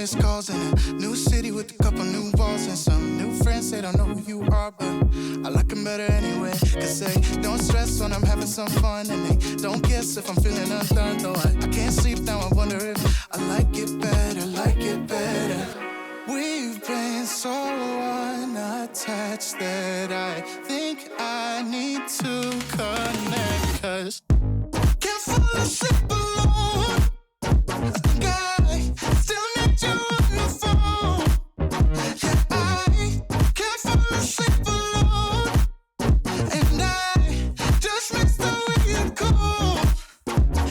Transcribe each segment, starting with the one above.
missed calls in a new city with a couple new walls and some new friends. They don't know who you are, but I like them better anyway. Cause they don't stress when I'm having some fun, and they don't guess if I'm feeling undone. Though I can't sleep now, I wonder if I like it better, like it better. We've been so unattached that I think I need to connect. Cause can't fall asleep alone. I think I still need you on the phone. Yeah, I can't fall asleep alone. And I just miss the way you go.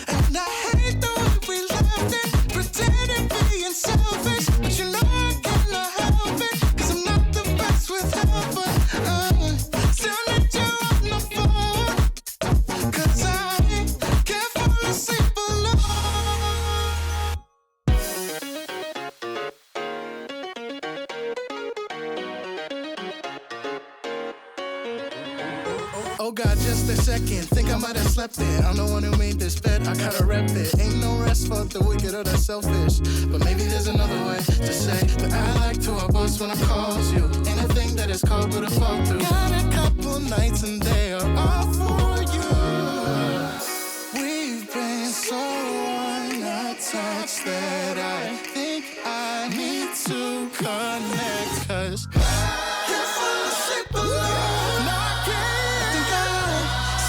And I hate the way we left it, pretending being selfish. But you know I cannot help it, cause I'm not the best with help. But still need you on the phone. Cause I can't fall asleep alone. Oh God, just a second, think I might have slept it. I'm the one who made this bed, I gotta rep it. Ain't no rest, fuck the wicked or the selfish. But maybe there's another way to say that I like to boss when I calls you. Anything that is called but a fall through. Got a couple nights and they are all for you. We've been so unattached that I think I need to connect. Cause can't fall asleep alone. No, I can't. Think I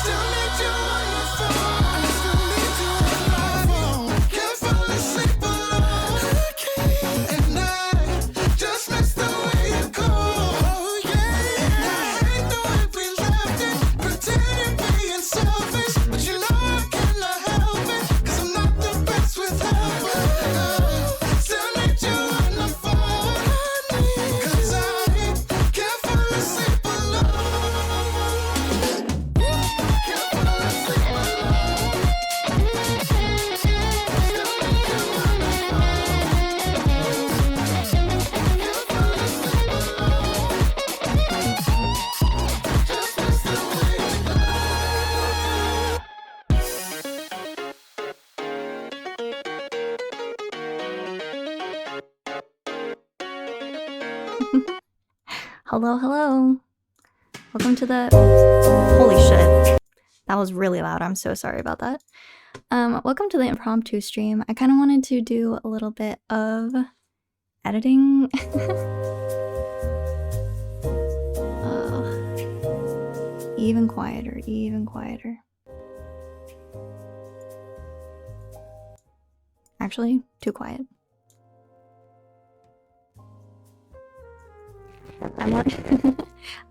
still need you on the phone. I still need you on the phone. Can't fall asleep alone. I can't. And I just miss the way you go. Oh yeah. And I hate the way we left it, pretending being selfish. But you know I cannot help it, cause I'm not the best with help. Still need you on the phone. Cause I can't fall asleep alone. Can't fall asleep alone. Still need you on the phone. Can't fall asleep alone. Just miss the way you go. Hello, hello. Welcome to the... Holy shit. That was really loud. I'm so sorry about that. Welcome to the impromptu stream. I kind of wanted to do a little bit of editing. Even quieter, even quieter. Actually, too quiet.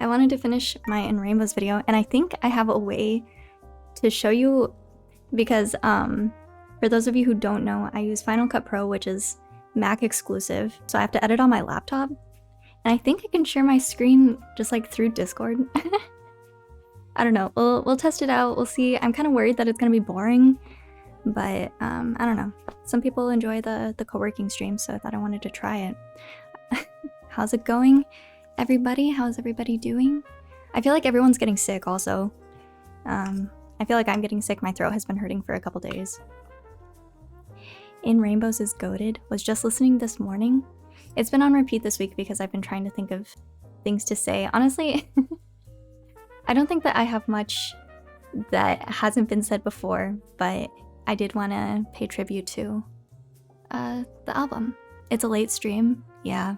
I wanted to finish my In Rainbows video, and I think I have a way to show you, because for those of you who don't know, I use Final Cut Pro, which is Mac exclusive, so I have to edit on my laptop, and I think I can share my screen just like through Discord. I don't know, we'll test it out, we'll see. I'm kind of worried that it's gonna be boring, but I don't know. Some people enjoy the co-working stream, so I thought I wanted to try it. How's it going, everybody? How's everybody doing? I feel like everyone's getting sick also. I feel like I'm getting sick. My throat has been hurting for a couple days. In Rainbows is goated. Was just listening this morning. It's been on repeat this week because I've been trying to think of things to say. Honestly, I don't think that I have much that hasn't been said before, but I did want to pay tribute to the album. It's a late stream, yeah.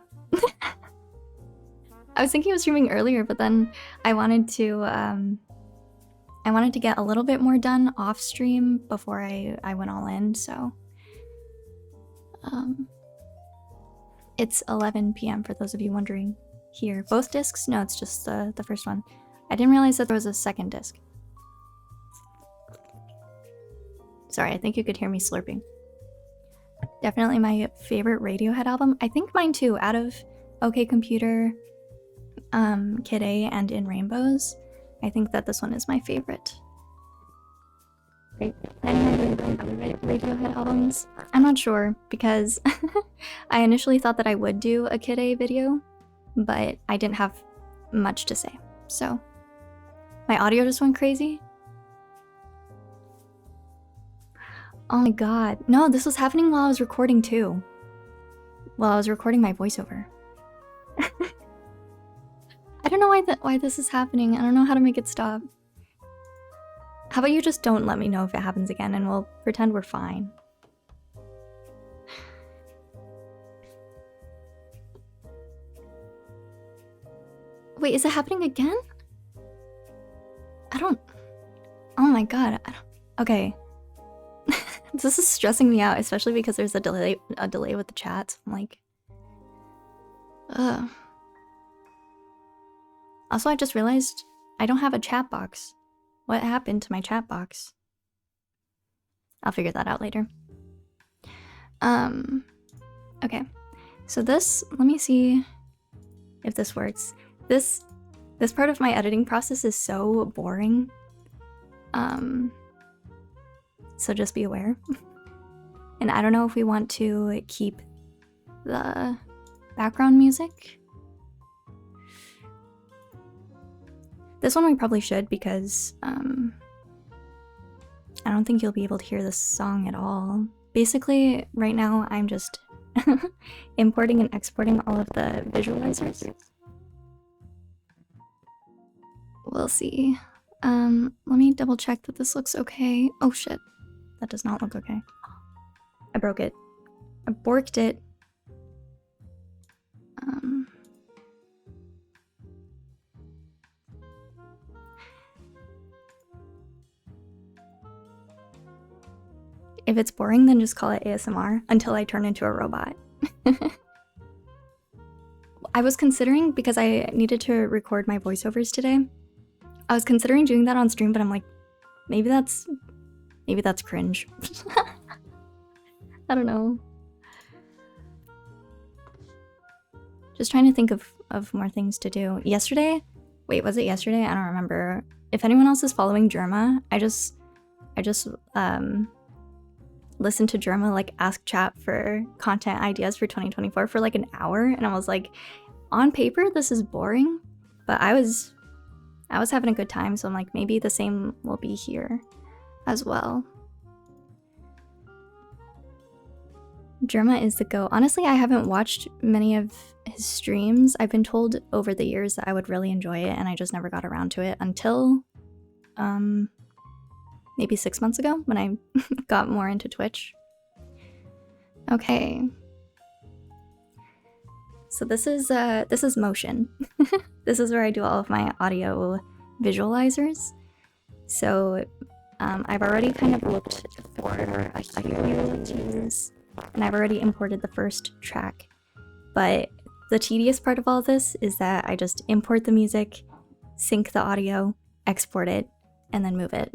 I was thinking of streaming earlier, but then I wanted to get a little bit more done off stream before I went all in, so it's 11 p.m. for those of you wondering here. Both discs? No, it's just the first one. I didn't realize that there was a second disc. Sorry, I think you could hear me slurping. Definitely my favorite Radiohead album. I think mine too, out of OK Computer, Kid A, and In Rainbows. I think that this one is my favorite. Great. Radiohead albums? I'm not sure, because I initially thought that I would do a Kid A video, but I didn't have much to say, so my audio just went crazy. Oh my god. No, this was happening while I was recording too. Well, I was recording my voiceover. I don't know why this is happening. I don't know how to make it stop. How about you just don't let me know if it happens again and we'll pretend we're fine. Wait, is it happening again? Oh my god. Okay. This is stressing me out, especially because there's a delay with the chat. I'm like, ugh. Also, I just realized I don't have a chat box. What happened to my chat box? I'll figure that out later. Okay. So this, let me see if this works. This part of my editing process is so boring. So just be aware. And I don't know if we want to keep the background music. This one we probably should because I don't think you'll be able to hear this song at all. Basically, right now I'm just importing and exporting all of the visualizers. We'll see. Let me double check that this looks okay. Oh shit, that does not look okay. I broke it. I borked it. If it's boring, then just call it ASMR until I turn into a robot. I was considering, because I needed to record my voiceovers today, I was considering doing that on stream, but I'm like, maybe that's cringe. I don't know. Just trying to think of more things to do. Yesterday? Wait, was it yesterday? I don't remember. If anyone else is following Germa, I just listened to Germa like ask chat for content ideas for 2024 for like an hour, and I was like, on paper this is boring, but I was having a good time, so I'm like, maybe the same will be here as well. Germa is the go. Honestly, I haven't watched many of his streams. I've been told over the years that I would really enjoy it, and I just never got around to it until maybe 6 months ago when I got more into Twitch. Okay. So this is Motion. This is where I do all of my audio visualizers. So I've already kind of looked for a few tunes, and I've already imported the first track. But the tedious part of all this is that I just import the music, sync the audio, export it, and then move it.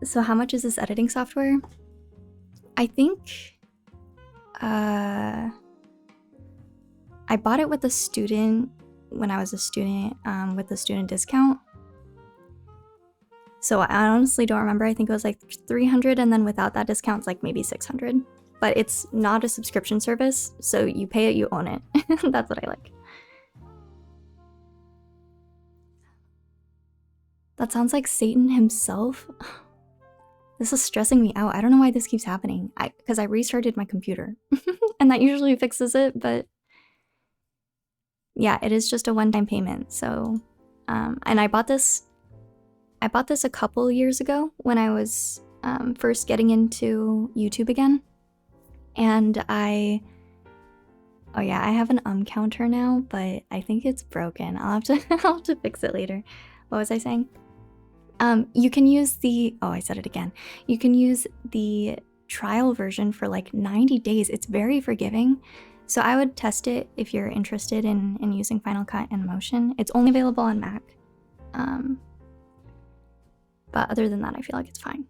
So how much is this editing software? I think I bought it with a student when I was a student with the student discount. So I honestly don't remember. I think it was like 300, and then without that discount, it's like maybe 600. But it's not a subscription service, so you pay it, you own it. That's what I like. That sounds like Satan himself. This is stressing me out. I don't know why this keeps happening. Because I restarted my computer. And that usually fixes it, but yeah, it is just a one-time payment. So, and I bought this a couple years ago when I was first getting into YouTube again. And oh yeah, I have an counter now, but I think it's broken. I'll have to fix it later. What was I saying? You can use I said it again. You can use the trial version for like 90 days. It's very forgiving. So I would test it if you're interested in using Final Cut and Motion. It's only available on Mac. But other than that, I feel like it's fine.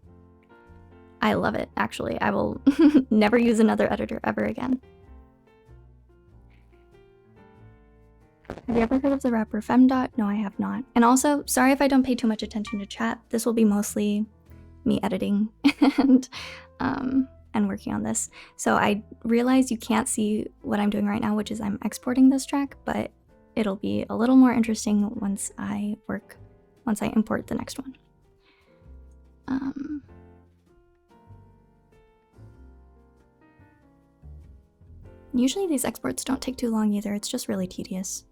I love it, actually. I will never use another editor ever again. Have you ever heard of the rapper Femdot? No, I have not. And also, sorry if I don't pay too much attention to chat. This will be mostly me editing and working on this. So I realize you can't see what I'm doing right now, which is I'm exporting this track, but it'll be a little more interesting once I import the next one. Usually these exports don't take too long either, it's just really tedious.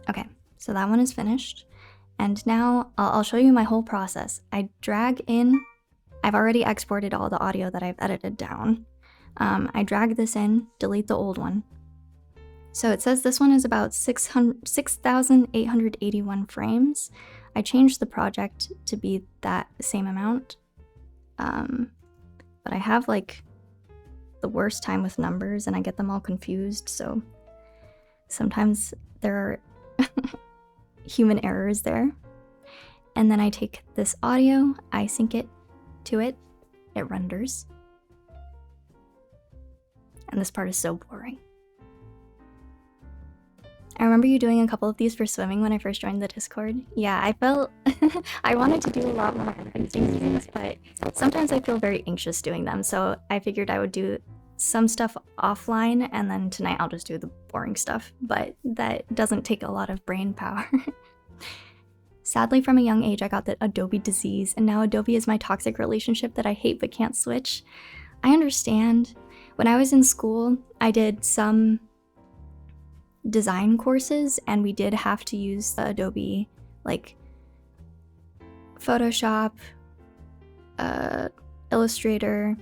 Okay, so that one is finished. And now I'll show you my whole process. I drag in, I've already exported all the audio that I've edited down. I drag this in, delete the old one. So it says this one is about 6,881 frames. I changed the project to be that same amount. But I have like the worst time with numbers and I get them all confused, so sometimes there are human errors there. And then I take this audio, I sync it to it, it renders. And this part is so boring. I remember you doing a couple of these for swimming when I first joined the Discord. Yeah, I felt I wanted to do a lot more editing things, but sometimes I feel very anxious doing them, so I figured I would do some stuff offline, and then tonight I'll just do the boring stuff, but that doesn't take a lot of brain power. Sadly, from a young age, I got the Adobe disease, and now Adobe is my toxic relationship that I hate but can't switch. I understand. When I was in school, I did some design courses, and we did have to use the Adobe, like Photoshop, Illustrator,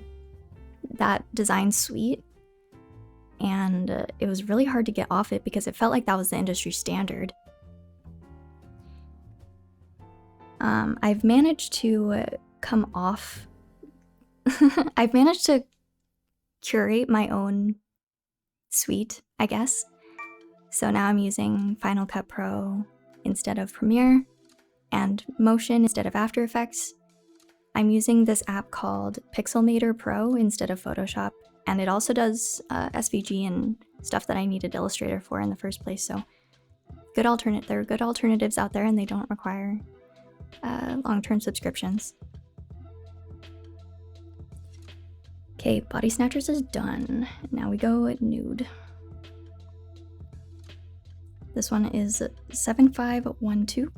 that design suite, and it was really hard to get off it because it felt like that was the industry standard. I've managed to come off I've managed to curate my own suite, I guess. So now I'm using Final Cut Pro instead of Premiere, and Motion instead of After Effects. I'm using this app called Pixelmator Pro instead of Photoshop, and it also does SVG and stuff that I needed Illustrator for in the first place, so there are good alternatives out there, and they don't require long-term subscriptions. Okay, Body Snatchers is done. Now we go at nude. This one is 7512.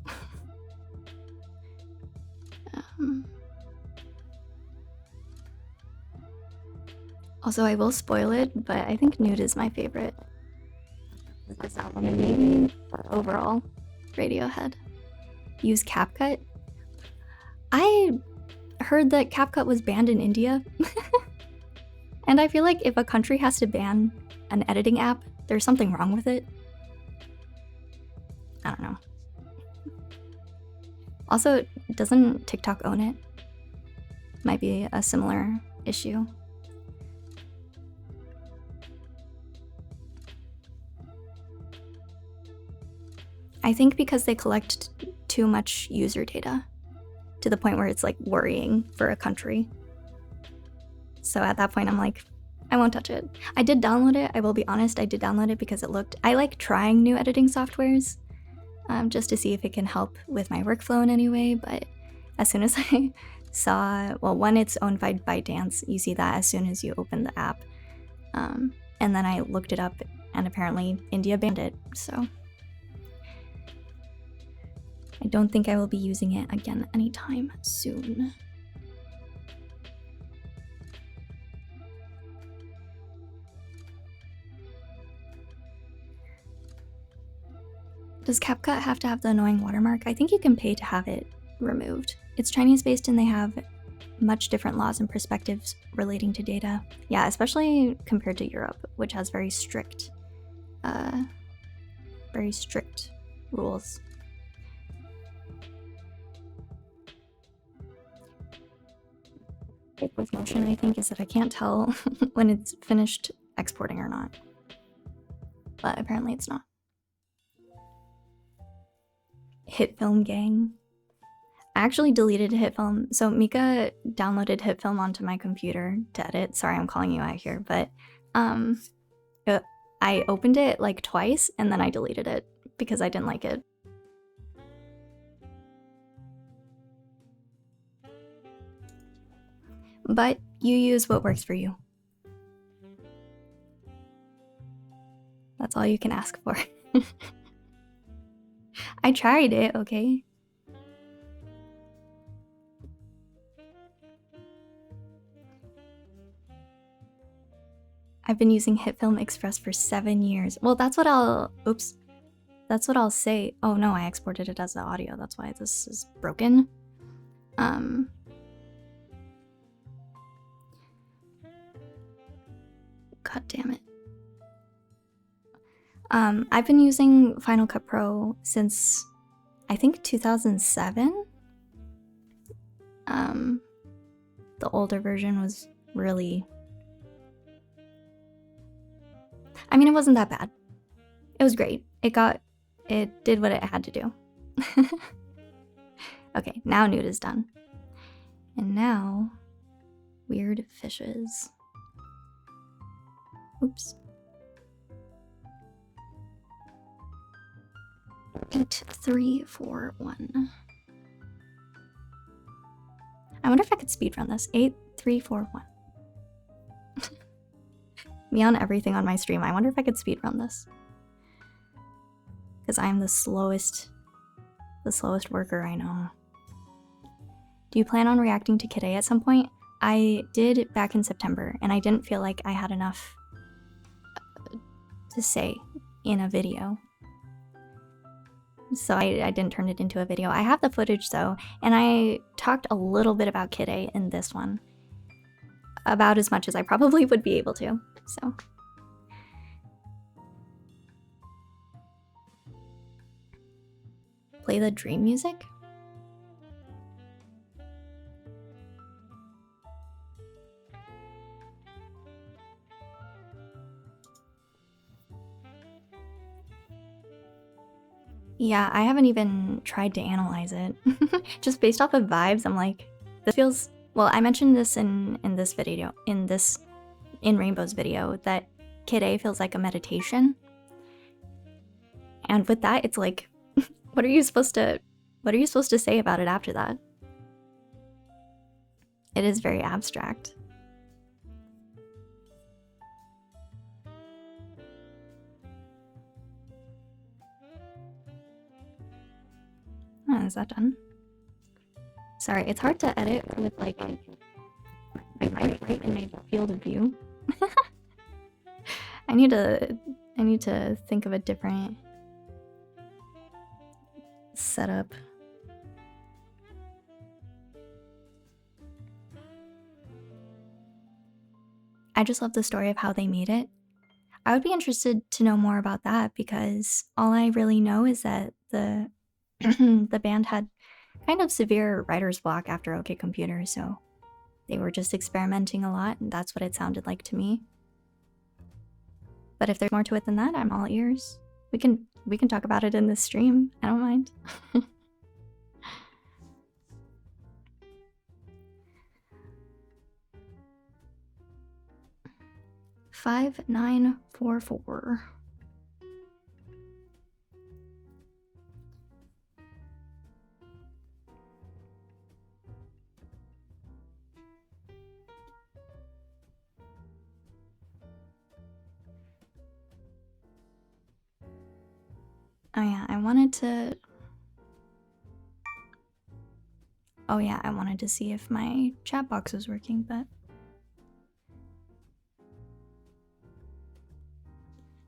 Also, I will spoil it, but I think nude is my favorite. This album, maybe overall, Radiohead. Use CapCut. I heard that CapCut was banned in India. And I feel like if a country has to ban an editing app, there's something wrong with it. I don't know. Also, doesn't TikTok own it? Might be a similar issue. I think because they collect too much user data to the point where it's like worrying for a country. So at that point I'm like, I won't touch it. I did download it, I will be honest, I did download it because I like trying new editing softwares just to see if it can help with my workflow in any way, but as soon as I saw, well, one, it's owned by ByteDance, you see that as soon as you open the app. And then I looked it up and apparently India banned it, so I don't think I will be using it again anytime soon. Does CapCut have to have the annoying watermark? I think you can pay to have it removed. It's Chinese based and they have much different laws and perspectives relating to data. Yeah, especially compared to Europe, which has very strict rules. With Motion, I think, is that I can't tell when it's finished exporting or not. But apparently it's not. HitFilm gang. I actually deleted HitFilm. So Mika downloaded HitFilm onto my computer to edit. Sorry, I'm calling you out here, but I opened it like twice and then I deleted it because I didn't like it. But you use what works for you. That's all you can ask for. I tried it, okay? I've been using HitFilm Express for 7 years. Well, that's what I'll... Oops. That's what I'll say. Oh no, I exported it as the audio. That's why this is broken. God damn it. I've been using Final Cut Pro since, I think, 2007. The older version was really... I mean, it wasn't that bad. It was great. It did what it had to do. Okay, now nude is done. And now, weird fishes. Oops. 8, 3, 4, 1. I wonder if I could speedrun this. 8, 3, 4, 1. Me on everything on my stream. I wonder if I could speedrun this. Because I'm the slowest worker I know. Do you plan on reacting to Kid A at some point? I did back in September, and I didn't feel like I had enough to say in a video. So I didn't turn it into a video. I have the footage though, and I talked a little bit about Kid A in this one. About as much as I probably would be able to, so. Play the dream music? Yeah, I haven't even tried to analyze it. Just based off of vibes, I'm like, this feels... Well, I mentioned this in this video, in Rainbow's video, that Kid A feels like a meditation. And with that, it's like, what are you supposed to say about it after that? It is very abstract. Oh, is that done? Sorry, it's hard to edit with like my right in my field of view. I need to think of a different setup. I just love the story of how they made it. I would be interested to know more about that because all I really know is that the the band had kind of severe writer's block after OK Computer, so they were just experimenting a lot, and that's what it sounded like to me. But if there's more to it than that, I'm all ears. We can talk about it in this stream. I don't mind. 5944. Oh yeah, I wanted to see if my chat box was working, but...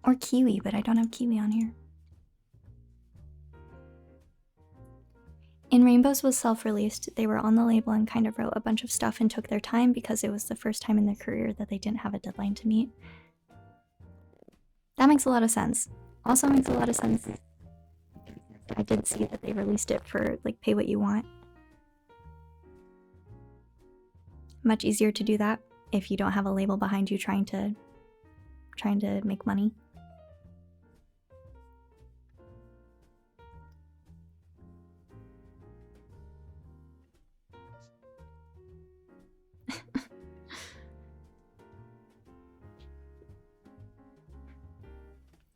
Or Kiwi, but I don't have Kiwi on here. In Rainbows was self-released. They were on the label and kind of wrote a bunch of stuff and took their time because it was the first time in their career that they didn't have a deadline to meet. That makes a lot of sense. Also makes a lot of sense. I did see that they released it for like pay what you want. Much easier to do that if you don't have a label behind you trying to make money.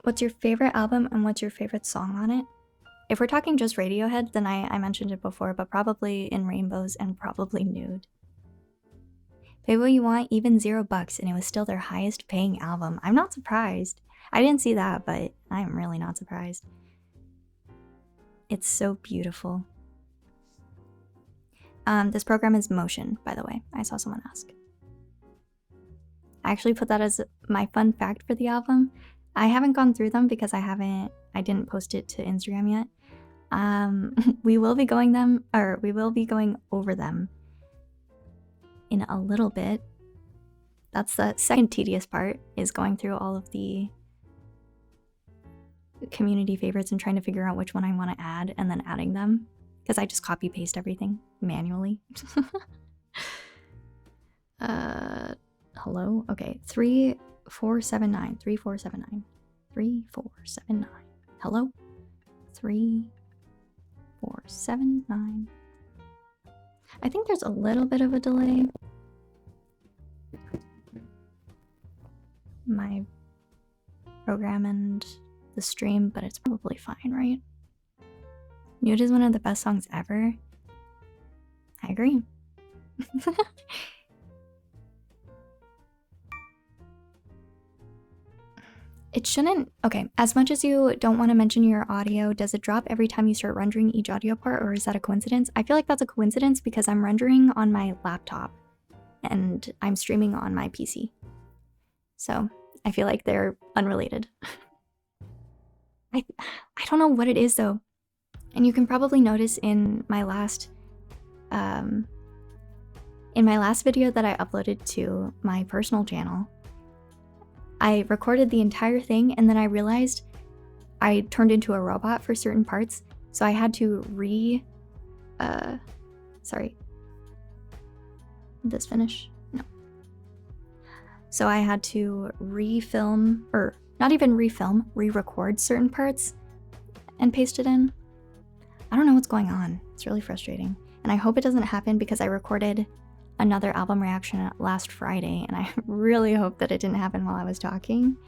What's your favorite album and what's your favorite song on it? If we're talking just Radiohead, then I mentioned it before, but probably In Rainbows and probably Nude. Pay what you want, even $0, and it was still their highest paying album. I'm not surprised. I didn't see that, but I'm really not surprised. It's so beautiful. This program is Motion, by the way. I saw someone ask. I actually put that as my fun fact for the album. I haven't gone through them because I didn't post it to Instagram yet. We will be going over them in a little bit. That's the second tedious part, is going through all of the community favorites and trying to figure out which one I want to add and then adding them, because I just copy paste everything manually. Hello? Okay, 3479. 3479. 3479. Hello? 3479. I think there's a little bit of a delay. My program and the stream, but it's probably fine, right? Nude is one of the best songs ever. I agree. It shouldn't. Okay, as much as you don't want to mention your audio, does it drop every time you start rendering each audio part, or is that a coincidence? I feel like that's a coincidence because I'm rendering on my laptop and I'm streaming on my PC. So I feel like they're unrelated. I don't know what it is though. And you can probably notice in my last video that I uploaded to my personal channel, I recorded the entire thing and then I realized I turned into a robot for certain parts. So I had to sorry. Did this finish? No. So I had to refilm, or not even refilm, re-record certain parts and paste it in. I don't know what's going on. It's really frustrating. And I hope it doesn't happen because I recorded another album reaction last Friday and I really hope that it didn't happen while I was talking.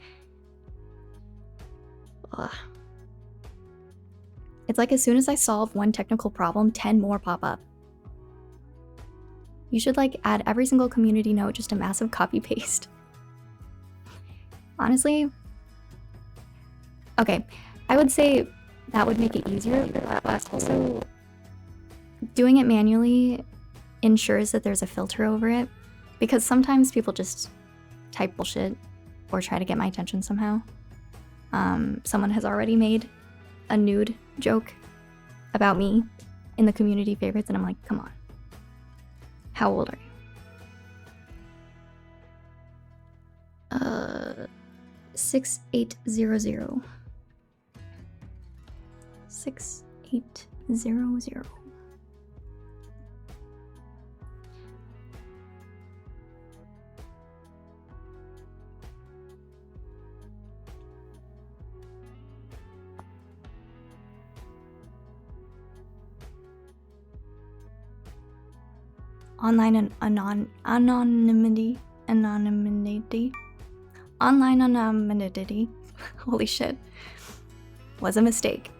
Ugh. It's like as soon as I solve one technical problem, 10 more pop up. You should like add every single community note, just a massive copy paste. Honestly, okay, I would say that would make it easier, but also doing it manually ensures that there's a filter over it, because sometimes people just type bullshit or try to get my attention somehow. Someone has already made a nude joke about me in the community favorites and I'm like, come on. How old are you? 6800. 6800. Online anonymity. Online anonymity. Holy shit. Was a mistake.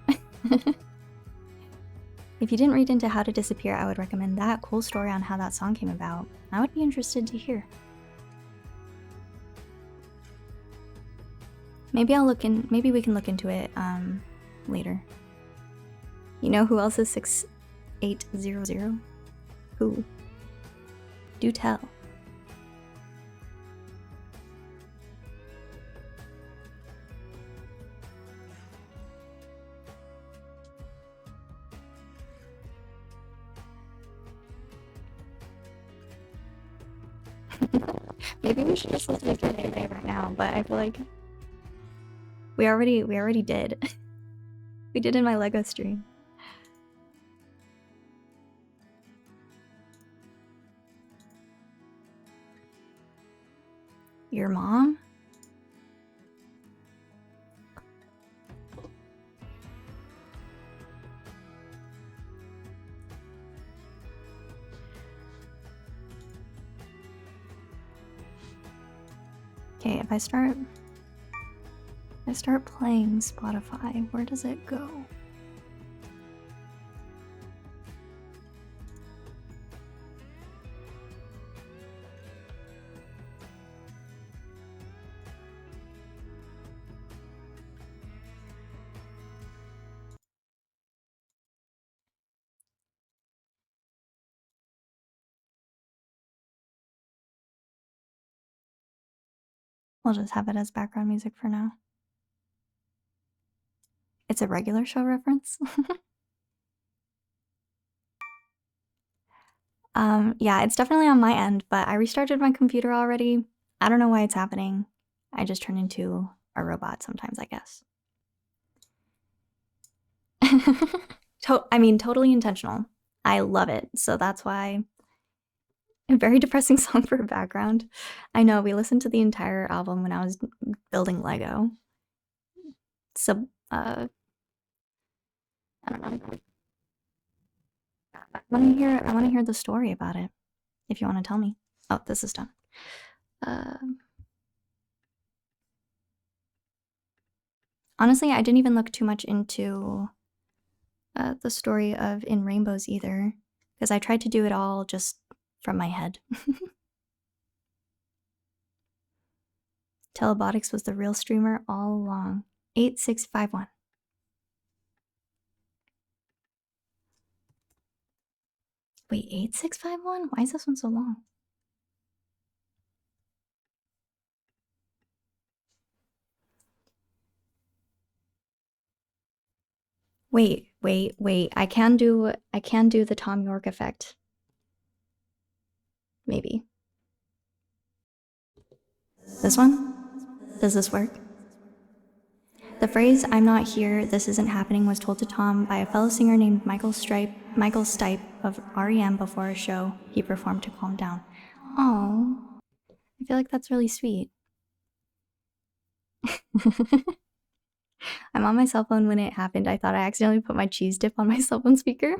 If you didn't read into How to Disappear, I would recommend that. Cool story on how that song came about. I would be interested to hear. Maybe we can look into it later. You know who else is 6800? Who? Do tell. Maybe we should just listen to it right now, but I feel like we already did. We did in my Lego stream. Your mom? Okay, if I start playing Spotify, where does it go? We'll just have it as background music for now. It's a regular show reference. Yeah, it's definitely on my end, but I restarted my computer already. I don't know why it's happening. I just turn into a robot sometimes, I guess. I mean, totally intentional. I love it, so that's why. A very depressing song for a background. I know, we listened to the entire album when I was building Lego. So, I don't know. I want to hear the story about it. If you want to tell me. Oh, this is done. Honestly, I didn't even look too much into the story of In Rainbows either, because I tried to do it all just from my head. Telebotics was the real streamer all along. 8651. Wait, 8651? Why is this one so long? Wait. I can do the Tom York effect. Maybe. This one? Does this work? The phrase "I'm not here, this isn't happening" was told to Tom by a fellow singer named Michael Stipe of REM before a show he performed to calm down. Oh, I feel like that's really sweet. I'm on my cell phone when it happened. I thought I accidentally put my cheese dip on my cell phone speaker.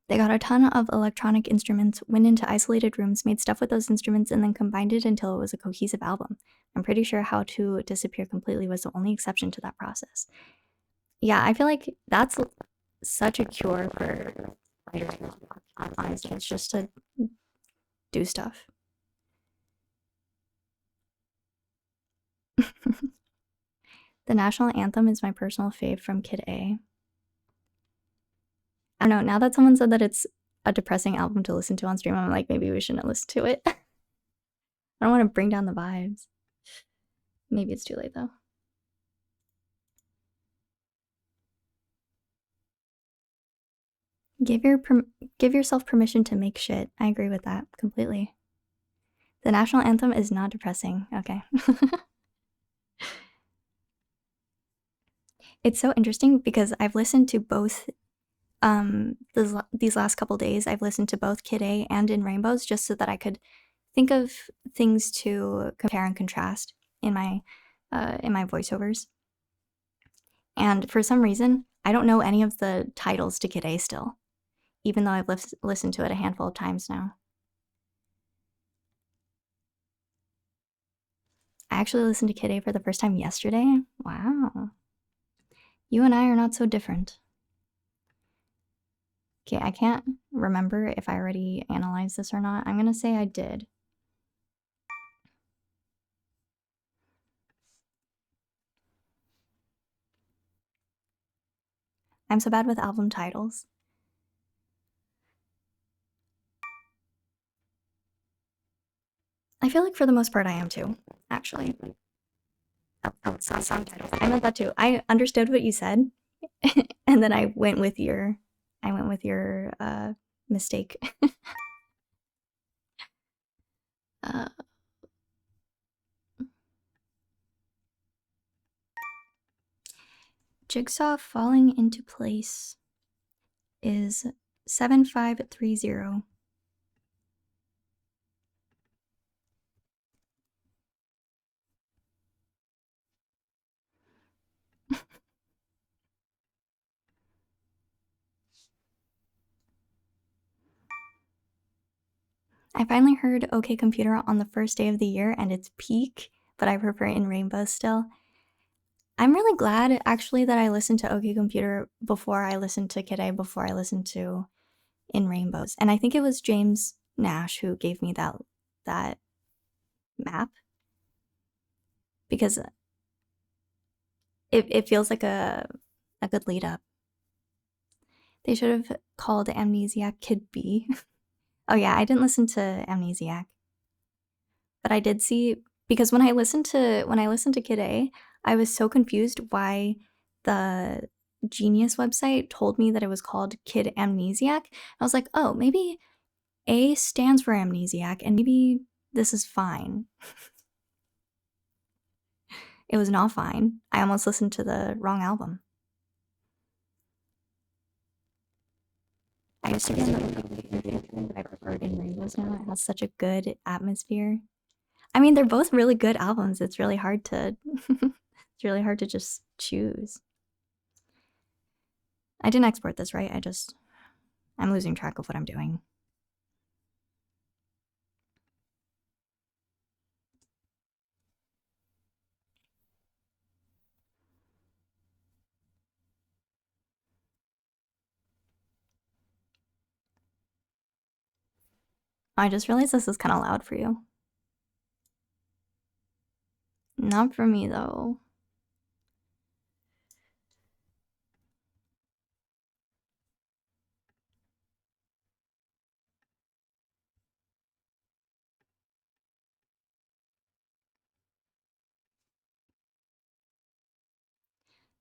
They got a ton of electronic instruments, went into isolated rooms, made stuff with those instruments, and then combined it until it was a cohesive album. I'm pretty sure How to Disappear Completely was the only exception to that process. Yeah, I feel like that's such a cure for writers. Honestly, it's just to do stuff. The national anthem is my personal fave from Kid A. I don't know, now that someone said that it's a depressing album to listen to on stream, I'm like, maybe we shouldn't listen to it. I don't want to bring down the vibes. Maybe it's too late though. Give yourself permission to make shit. I agree with that completely. The national anthem is not depressing. Okay. It's so interesting because I've listened to both these last couple days. I've listened to both Kid A and In Rainbows just so that I could think of things to compare and contrast in my voiceovers. And for some reason, I don't know any of the titles to Kid A still, even though I've listened to it a handful of times now. I actually listened to Kid A for the first time yesterday. Wow. You and I are not so different. Okay, I can't remember if I already analyzed this or not. I'm gonna say I did. I'm so bad with album titles. I feel like for the most part I am too, actually. Song titles. I meant that too. I understood what you said, and then I went with your mistake. Jigsaw falling into place is 7530. I finally heard OK Computer on the first day of the year and it's peak, but I prefer In Rainbow still. I'm really glad actually that I listened to OK Computer before I listened to Kid A, before I listened to In Rainbows. And I think it was James Nash who gave me that map, because it feels like a good lead up. They should have called Amnesiac Kid B. Oh yeah, I didn't listen to Amnesiac. But I did see, because when I listened to Kid A, I was so confused why the Genius website told me that it was called Kid Amnesiac. I was like, oh, maybe A stands for Amnesiac, and maybe this is fine. It was not fine. I almost listened to the wrong album. I used to be on the but I prefer it in Rainbows now. It has such a good atmosphere. I mean, they're both really good albums. It's really hard to it's really hard to just choose. I didn't export this, right? I'm losing track of what I'm doing. I just realized this is kind of loud for you. Not for me, though.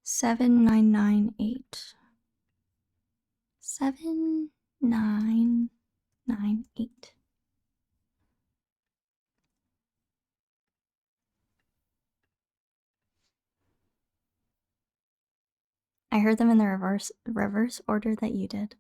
Seven, 998. 7998. I heard them in the reverse order that you did.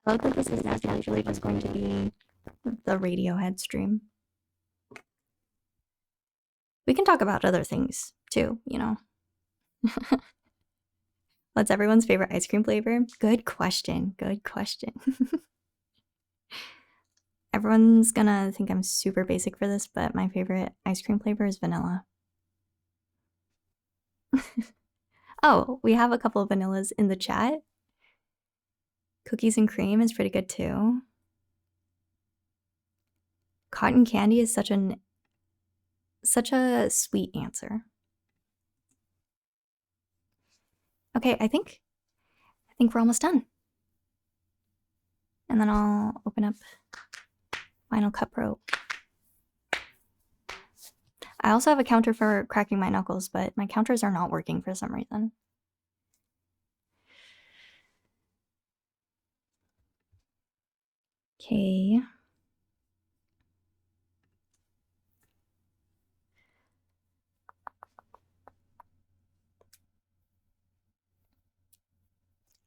I love that this is actually just going to be the Radiohead stream. We can talk about other things too, you know. What's everyone's favorite ice cream flavor? Good question. Good question. Everyone's gonna think I'm super basic for this, but my favorite ice cream flavor is vanilla. Oh, we have a couple of vanillas in the chat. Cookies and cream is pretty good too. Cotton candy is such a sweet answer. Okay, I think we're almost done. And then I'll open up Final Cut Pro. I also have a counter for cracking my knuckles, but my counters are not working for some reason. Okay.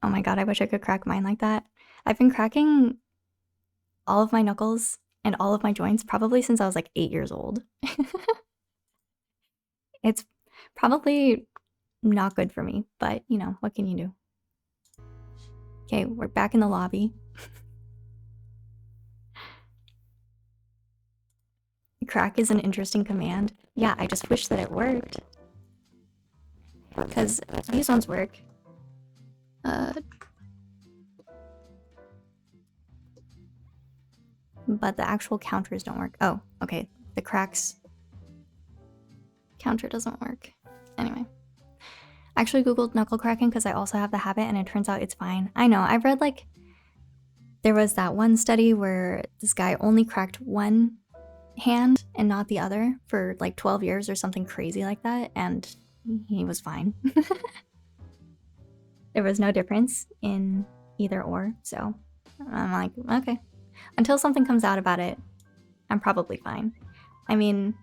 Oh my god, I wish I could crack mine like that. I've been cracking all of my knuckles and all of my joints probably since I was like 8 years old. It's probably not good for me, but you know, what can you do? Okay, we're back in the lobby. Crack is an interesting command. Yeah, I just wish that it worked. Because these ones work. But the actual counters don't work. Oh, okay. The cracks counter doesn't work. Anyway. I actually googled knuckle cracking because I also have the habit and it turns out it's fine. I know, I've read like, there was that one study where this guy only cracked one hand and not the other for like 12 years or something crazy like that, and he was fine. There was no difference in either or, so I'm like, okay. Until something comes out about it, I'm probably fine. I mean,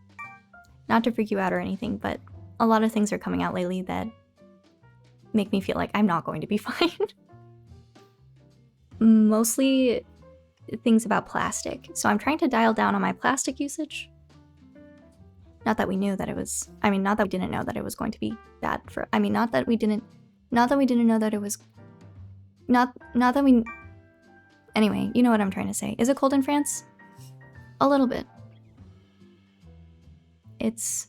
not to freak you out or anything, but a lot of things are coming out lately that make me feel like I'm not going to be fine. Mostly things about plastic. So I'm trying to dial down on my plastic usage. Not that we knew that it was, I mean, not that we didn't know that it was going to be bad for, I mean, not that we didn't know that it was, not that we, anyway, you know what I'm trying to say. Is it cold in France? A little bit. it's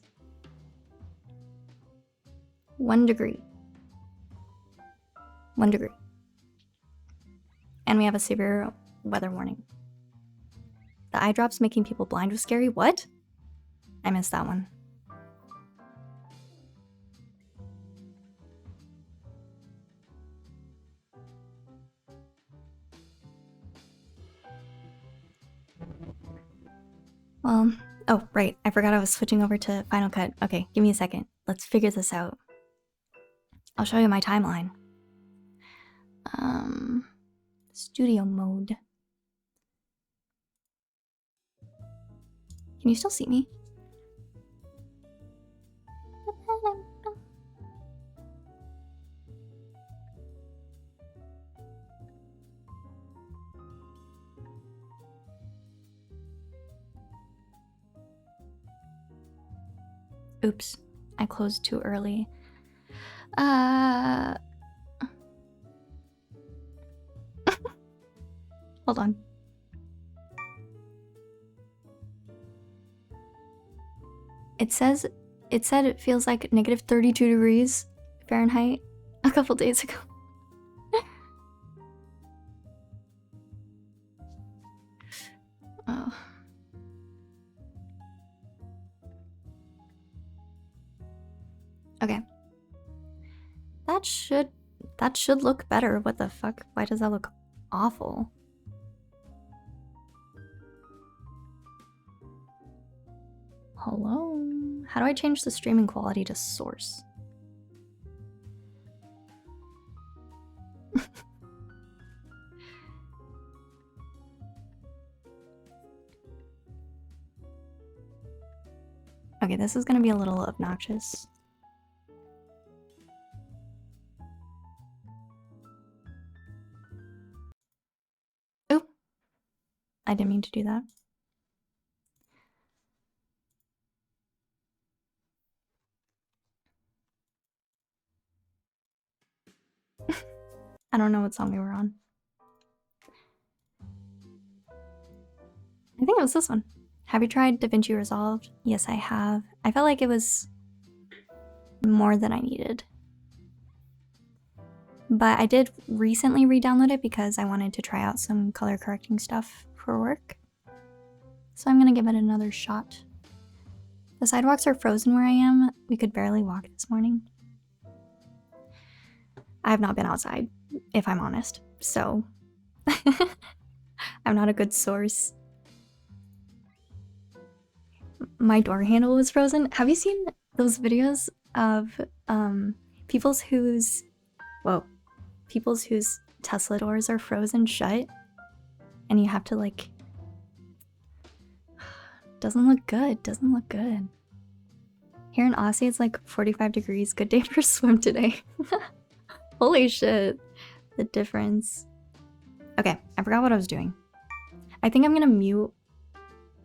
1 degree. 1 degree. And we have a severe weather warning. The eye drops making people blind was scary. What? I missed that one. Well, oh, right. I forgot I was switching over to Final Cut. Okay, give me a second. Let's figure this out. I'll show you my timeline. Studio mode. Can you still see me? Oops, I closed too early. Hold on. It said it feels like negative 32 degrees Fahrenheit a couple days ago. Oh. Okay. That should look better. What the fuck? Why does that look awful? Hello? How do I change the streaming quality to source? Okay, this is gonna be a little obnoxious. Oop! I didn't mean to do that. I don't know what song we were on. I think it was this one. Have you tried DaVinci Resolve? Yes, I have. I felt like it was more than I needed. But I did recently re-download it because I wanted to try out some color correcting stuff for work. So I'm gonna give it another shot. The sidewalks are frozen where I am. We could barely walk this morning. I have not been outside, if I'm honest. So I'm not a good source. My door handle was frozen. Have you seen those videos of people's whose Tesla doors are frozen shut and you have to like doesn't look good. Here in Aussie it's like 45 degrees. Good day for a swim today. Holy shit, the difference. Okay, I forgot what I was doing. I think I'm gonna mute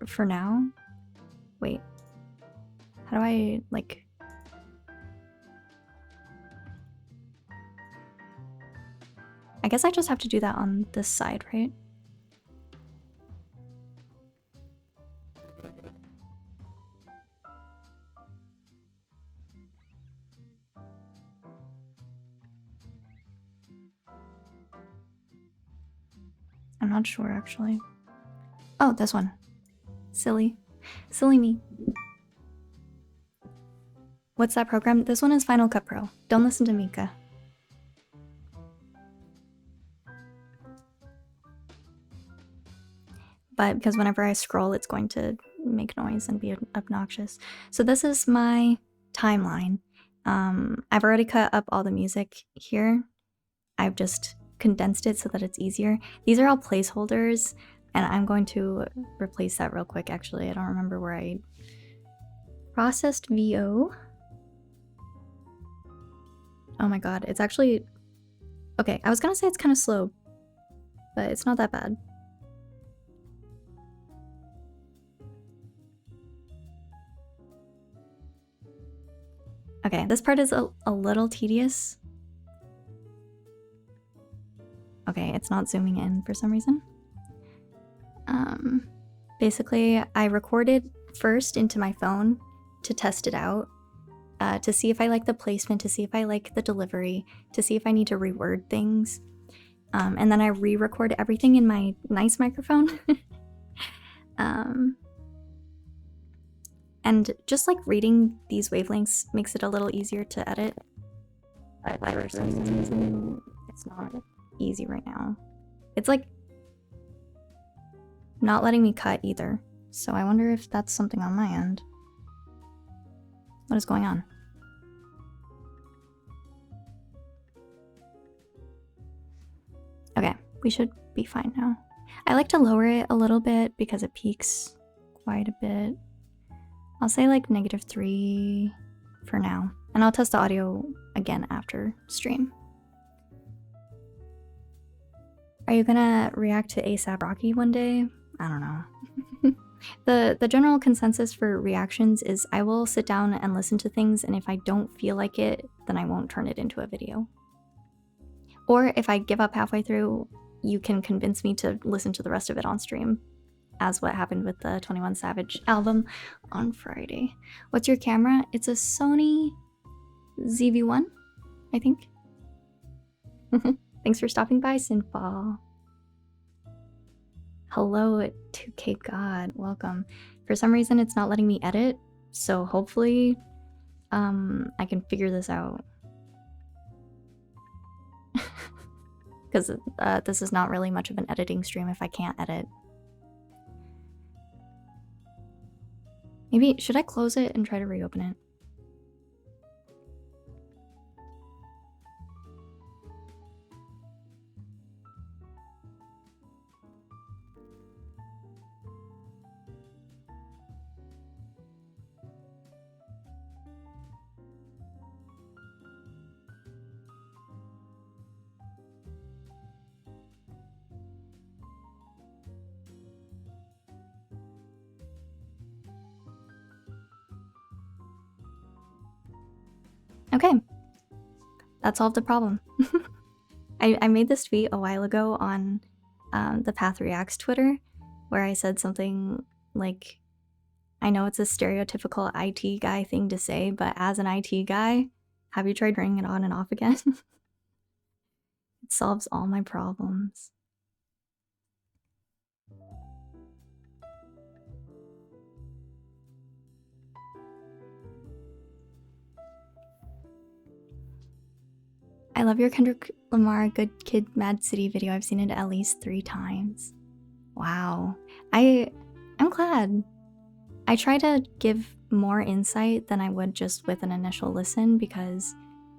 for now. Wait, how do I, like... I guess I just have to do that on this side, right? I'm not sure, actually. Oh, this one. Silly me. What's that program? This one is Final Cut Pro. Don't listen to Mika. But because whenever I scroll, it's going to make noise and be obnoxious. So this is my timeline. I've already cut up all the music here. I've just condensed it so that it's easier. These are all placeholders, and I'm going to replace that real quick. Actually, I don't remember where I processed VO. Oh my god, it's actually... Okay, I was gonna say it's kind of slow, but it's not that bad. Okay, this part is a little tedious. Okay, it's not zooming in for some reason. Basically, I recorded first into my phone, to test it out, to see if I like the placement, to see if I like the delivery, to see if I need to reword things. And then I re-record everything in my nice microphone. And just like reading these wavelengths makes it a little easier to edit. But for some reason, it's not easy right now. It's like not letting me cut either. So I wonder if that's something on my end. What is going on? Okay, we should be fine now. I like to lower it a little bit because it peaks quite a bit. I'll say like -3 for now. And I'll test the audio again after stream. Are you gonna react to A$AP Rocky one day? I don't know. The general consensus for reactions is I will sit down and listen to things, and if I don't feel like it, then I won't turn it into a video. Or if I give up halfway through, you can convince me to listen to the rest of it on stream, as what happened with the 21 Savage album on Friday. What's your camera? It's a Sony ZV-1, I think. Thanks for stopping by, Sinfall. Hello, 2K God, welcome. For some reason, it's not letting me edit, so hopefully, I can figure this out. Because this is not really much of an editing stream if I can't edit. Maybe, should I close it and try to reopen it? Okay, that solved the problem. I made this tweet a while ago on the Path Reacts Twitter, where I said something like, I know it's a stereotypical IT guy thing to say, but as an IT guy, have you tried turning it on and off again? It solves all my problems. I love your Kendrick Lamar Good Kid Mad City video. I've seen it at least 3 times. Wow. I'm glad. I try to give more insight than I would just with an initial listen because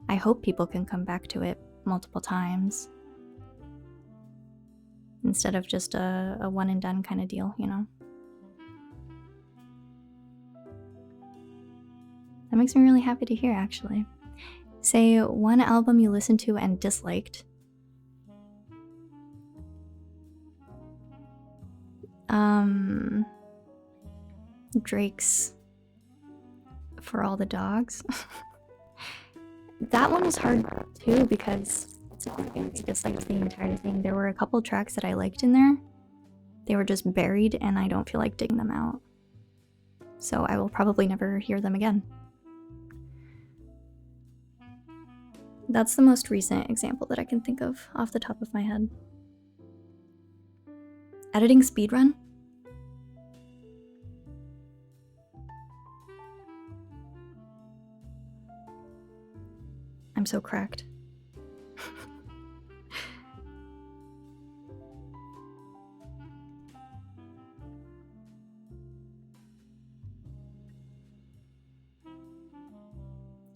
I hope people can come back to it multiple times instead of just a one and done kind of deal, you know? That makes me really happy to hear, actually. Say one album you listened to and disliked. Drake's For All the Dogs. That one was hard too because it's not like I disliked the entire thing. There were a couple tracks that I liked in there. They were just buried and I don't feel like digging them out. So I will probably never hear them again. That's the most recent example that I can think of off the top of my head. Editing speedrun? I'm so cracked.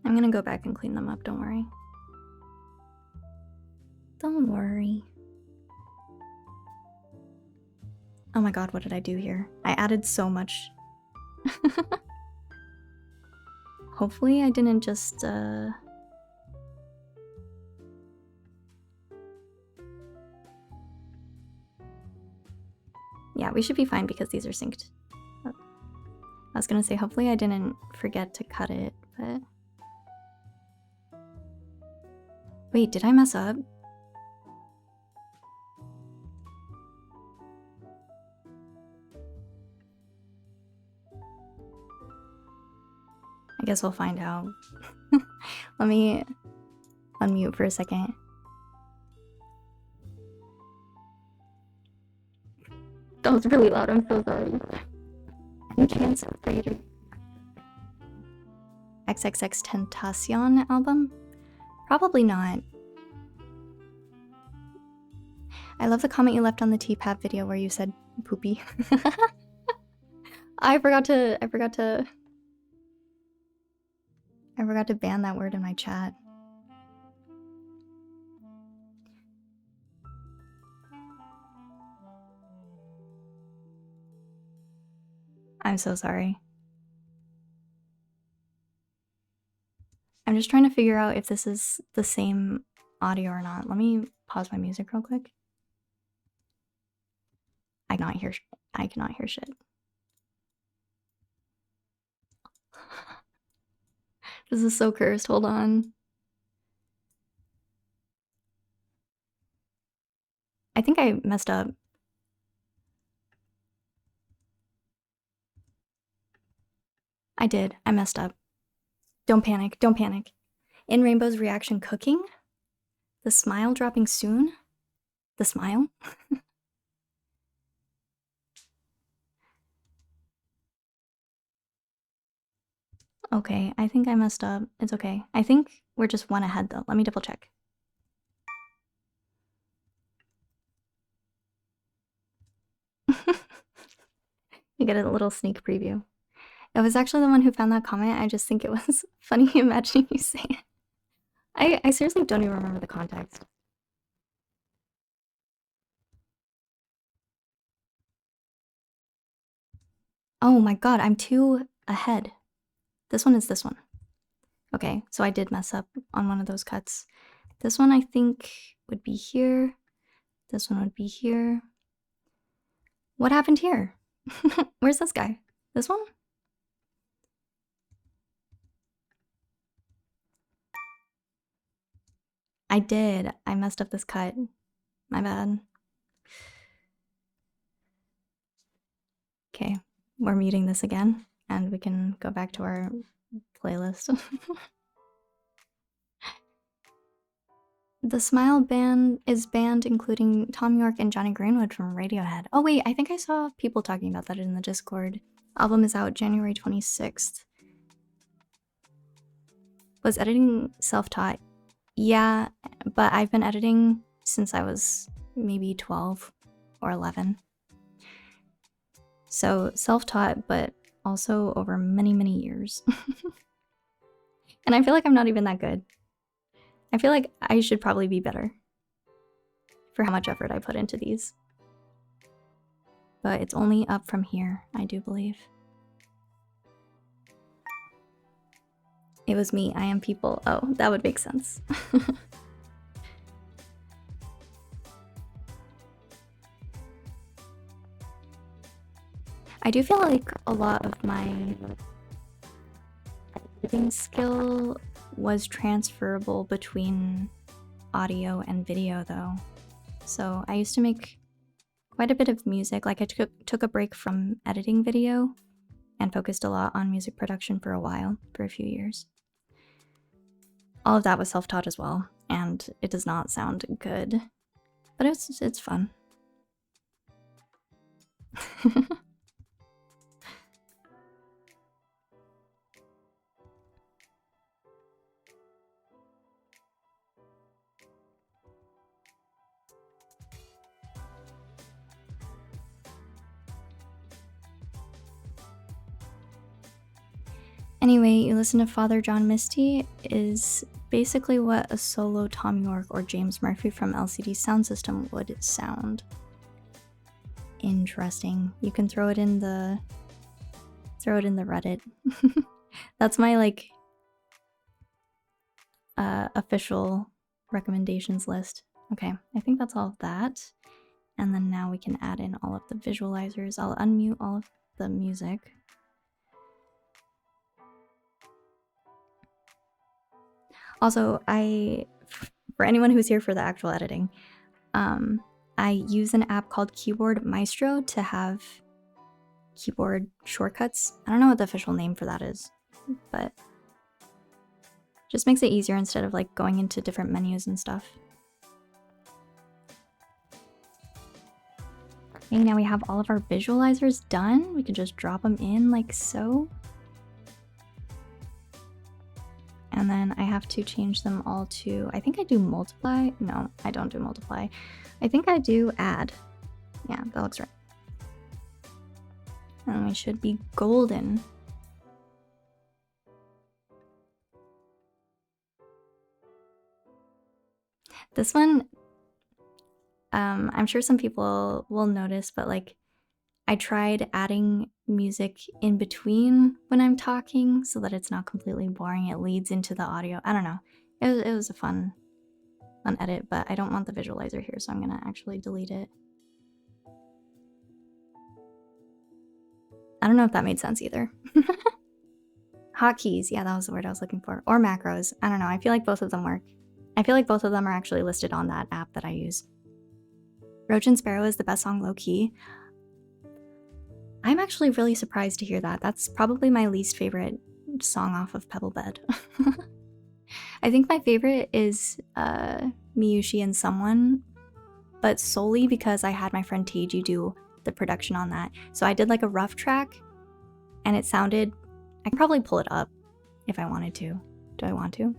I'm gonna go back and clean them up, don't worry. Don't worry. Oh my god, what did I do here? I added so much. Hopefully I didn't just, Yeah, we should be fine because these are synced. I was gonna say, hopefully I didn't forget to cut it, but... Wait, did I mess up? I guess we'll find out. Let me unmute for a second. That was really loud, I'm so sorry. Any chance for you to XXX Tentacion album? Probably not. I love the comment you left on the TPAP video where you said poopy. I forgot to ban that word in my chat. I'm so sorry. I'm just trying to figure out if this is the same audio or not. Let me pause my music real quick. I cannot hear shit. This is so cursed. Hold on. I think I messed up. I did. I messed up. Don't panic. Don't panic. In Rainbow's reaction cooking? The smile dropping soon? The smile? Okay, I think I messed up. It's okay. I think we're just one ahead though. Let me double check. You get a little sneak preview. It was actually the one who found that comment. I just think it was funny imagining you say it. I seriously don't even remember the context. Oh my god, I'm 2 ahead. This one is this one. Okay, so I did mess up on one of those cuts. This one I think would be here. This one would be here. What happened here? Where's this guy? This one? I did. I messed up this cut. My bad. Okay, we're muting this again, and we can go back to our playlist. The Smile band is banned, including Tom York and Johnny Greenwood from Radiohead. Oh wait, I think I saw people talking about that in the Discord. Album is out January 26th. Was editing self-taught? Yeah, but I've been editing since I was maybe 12 or 11. So self-taught, but also over many, many years. And I feel like I'm not even that good. I feel like I should probably be better for how much effort I put into these. But it's only up from here, I do believe. It was me, I am people. Oh, that would make sense. I do feel like a lot of my editing skill was transferable between audio and video though. So I used to make quite a bit of music. Like I took a break from editing video and focused a lot on music production for a while, for a few years. All of that was self-taught as well, and it does not sound good, but it's fun. Anyway, You Listen to Father John Misty is basically what a solo Tom York or James Murphy from LCD Soundsystem would sound. Interesting. You can throw it in the Reddit. That's my like official recommendations list. Okay, I think that's all of that. And then now we can add in all of the visualizers. I'll unmute all of the music. Also, for anyone who's here for the actual editing, I use an app called Keyboard Maestro to have keyboard shortcuts. I don't know what the official name for that is, but Just makes it easier instead of like going into different menus and stuff. Okay, now we have all of our visualizers done. We can just drop them in like so. And then I have to change them all to, I think I do multiply. No, I don't do multiply. I think I do add. Yeah, that looks right. And we should be golden. This one, I'm sure some people will notice, but like I tried adding music in between when I'm talking so that it's not completely boring. It leads into the audio. I don't know. It was a fun edit, but I don't want the visualizer here, so I'm gonna actually delete it. I don't know if that made sense either. Hotkeys, yeah, that was the word I was looking for. Or macros. I don't know. I feel like both of them work. I feel like both of them are actually listed on that app that I use. Roach and Sparrow is the best song low-key. I'm actually really surprised to hear that. That's probably my least favorite song off of Pebble Bed. I think my favorite is Miyushi and Someone, but solely because I had my friend Teiji do the production on that. So I did like a rough track, and it sounded... I can probably pull it up if I wanted to. Do I want to?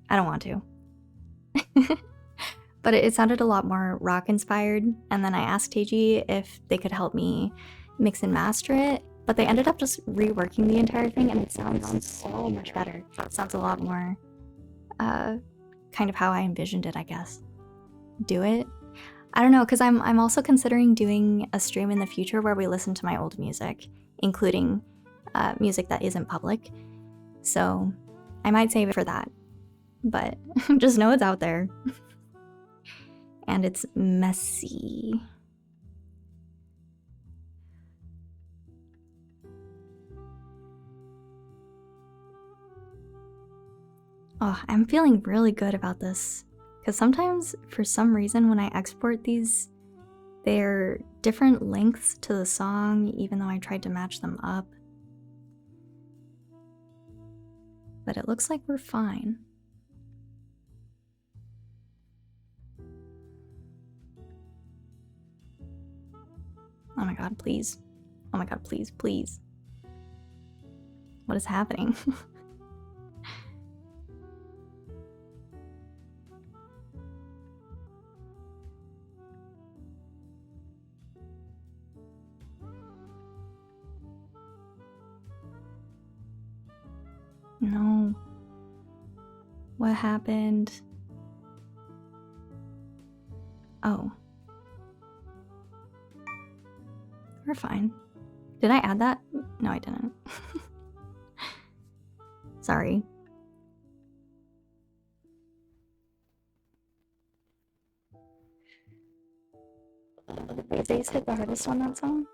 I don't want to. But it sounded a lot more rock inspired, and then I asked Teiji if they could help me mix and master it, but they ended up just reworking the entire thing, and it sounds so much better. It sounds a lot more kind of how I envisioned it, I guess. Do it? I don't know, because I'm also considering doing a stream in the future where we listen to my old music, including music that isn't public. So I might save it for that, but just know it's out there. And it's messy. Oh, I'm feeling really good about this. Because sometimes, for some reason, when I export these, they're different lengths to the song, even though I tried to match them up. But it looks like we're fine. Oh my god, please. Oh my god, please, please. What is happening? No. What happened? Oh. We're fine. Did I add that? No, I didn't. Sorry. These days hit the hardest on that song.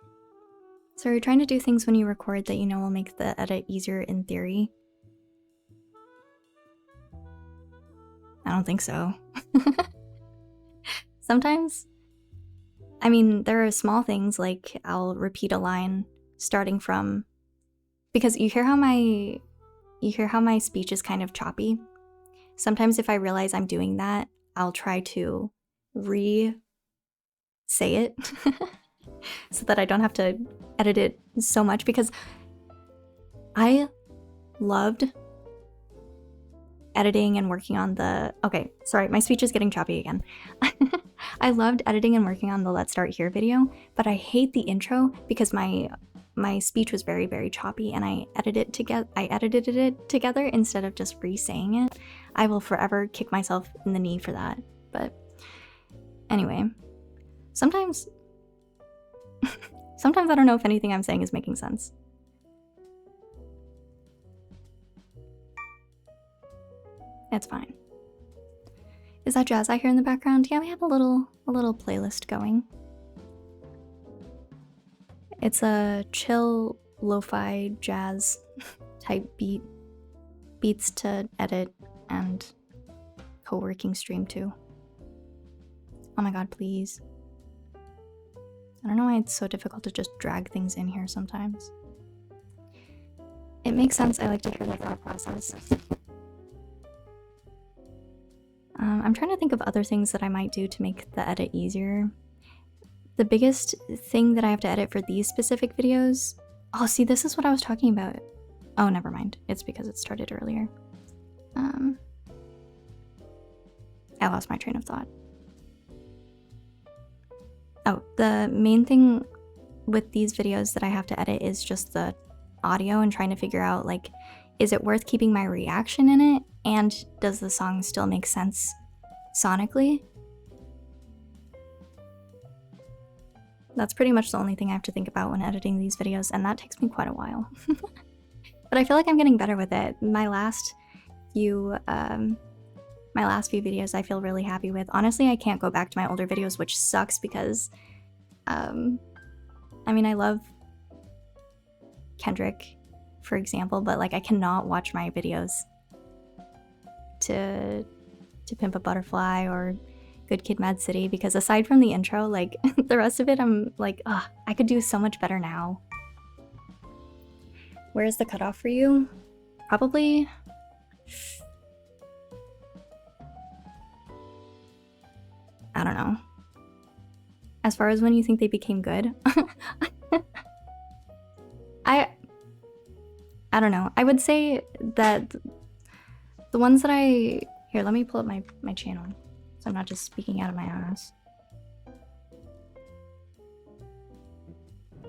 So you're trying to do things when you record that you know will make the edit easier in theory. I don't think so. Sometimes, I mean, there are small things like I'll repeat a line starting from, because you hear how my speech is kind of choppy. Sometimes if I realize I'm doing that, I'll try to re-say it so that I don't have to edit it so much, because I loved editing and working on the... Okay, sorry, my speech is getting choppy again. I loved editing and working on the Let's Start Here video, but I hate the intro because my speech was very, very choppy, and I edited it together instead of just re-saying it. I will forever kick myself in the knee for that. But anyway, sometimes I don't know if anything I'm saying is making sense. It's fine. Is that jazz I hear in the background? Yeah, we have a little playlist going. It's a chill, lo-fi jazz type beats to edit and co-working stream too. Oh my god, please. I don't know why it's so difficult to just drag things in here sometimes. It makes sense. I like to hear the thought process. I'm trying to think of other things that I might do to make the edit easier. The biggest thing that I have to edit for these specific videos... Oh, see, this is what I was talking about. Oh, never mind. It's because it started earlier. I lost my train of thought. Oh, the main thing with these videos that I have to edit is just the audio and trying to figure out, like, is it worth keeping my reaction in it? And does the song still make sense sonically? That's pretty much the only thing I have to think about when editing these videos, and that takes me quite a while. But I feel like I'm getting better with it. My last few videos I feel really happy with. Honestly, I can't go back to my older videos, which sucks because, I mean, I love Kendrick, for example, but like I cannot watch my videos to Pimp a Butterfly or Good Kid, Mad City, because aside from the intro, like the rest of it, I'm like, ugh, I could do so much better now. Where is the cutoff for you? Probably... I don't know. As far as when you think they became good, I don't know. I would say that the ones that here, let me pull up my channel so I'm not just speaking out of my ass.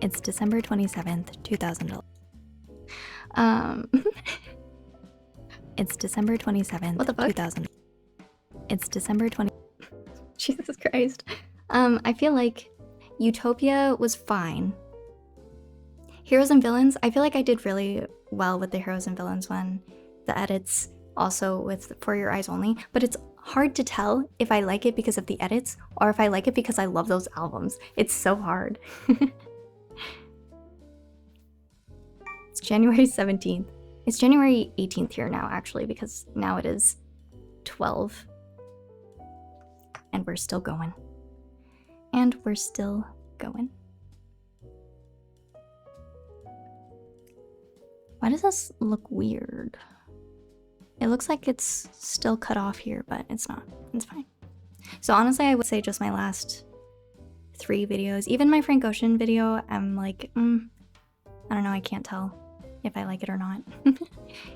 It's December 27th, 2011. It's December 27th, What the fuck? 2000. It's December 20. Jesus Christ. I feel like Utopia was fine. Heroes and Villains, I feel like I did really well with the Heroes and Villains one. The edits also with For Your Eyes Only, but it's hard to tell if I like it because of the edits or if I like it because I love those albums. It's so hard. It's January 17th. It's January 18th here now, actually, because now it is 12. And we're still going. And we're still going. Why does this look weird? It looks like it's still cut off here, but it's not. It's fine. So honestly, I would say just my last 3 videos. Even my Frank Ocean video, I'm like, I don't know, I can't tell if I like it or not.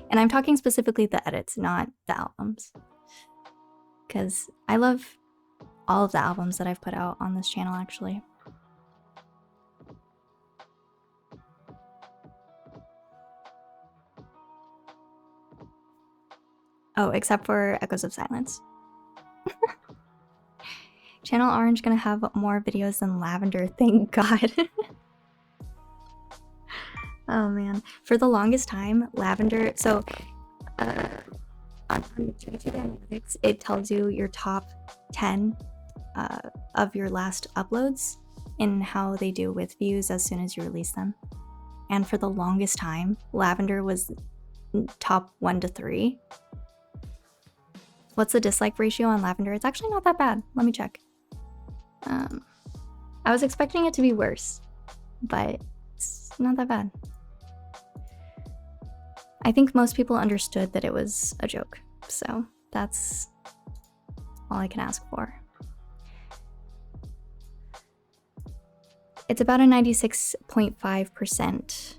And I'm talking specifically the edits, not the albums. Because I love all of the albums that I've put out on this channel, actually. Oh, except for Echoes of Silence. Channel Orange gonna have more videos than Lavender, thank God. Oh man. For the longest time, Lavender, so on YouTube Analytics, it tells you your top 10 of your last uploads and how they do with views as soon as you release them. And for the longest time, Lavender was top 1 to 3. What's the dislike ratio on Lavender? It's actually not that bad. Let me check. I was expecting it to be worse, but it's not that bad. I think most people understood that it was a joke, so that's all I can ask for. It's about a 96.5%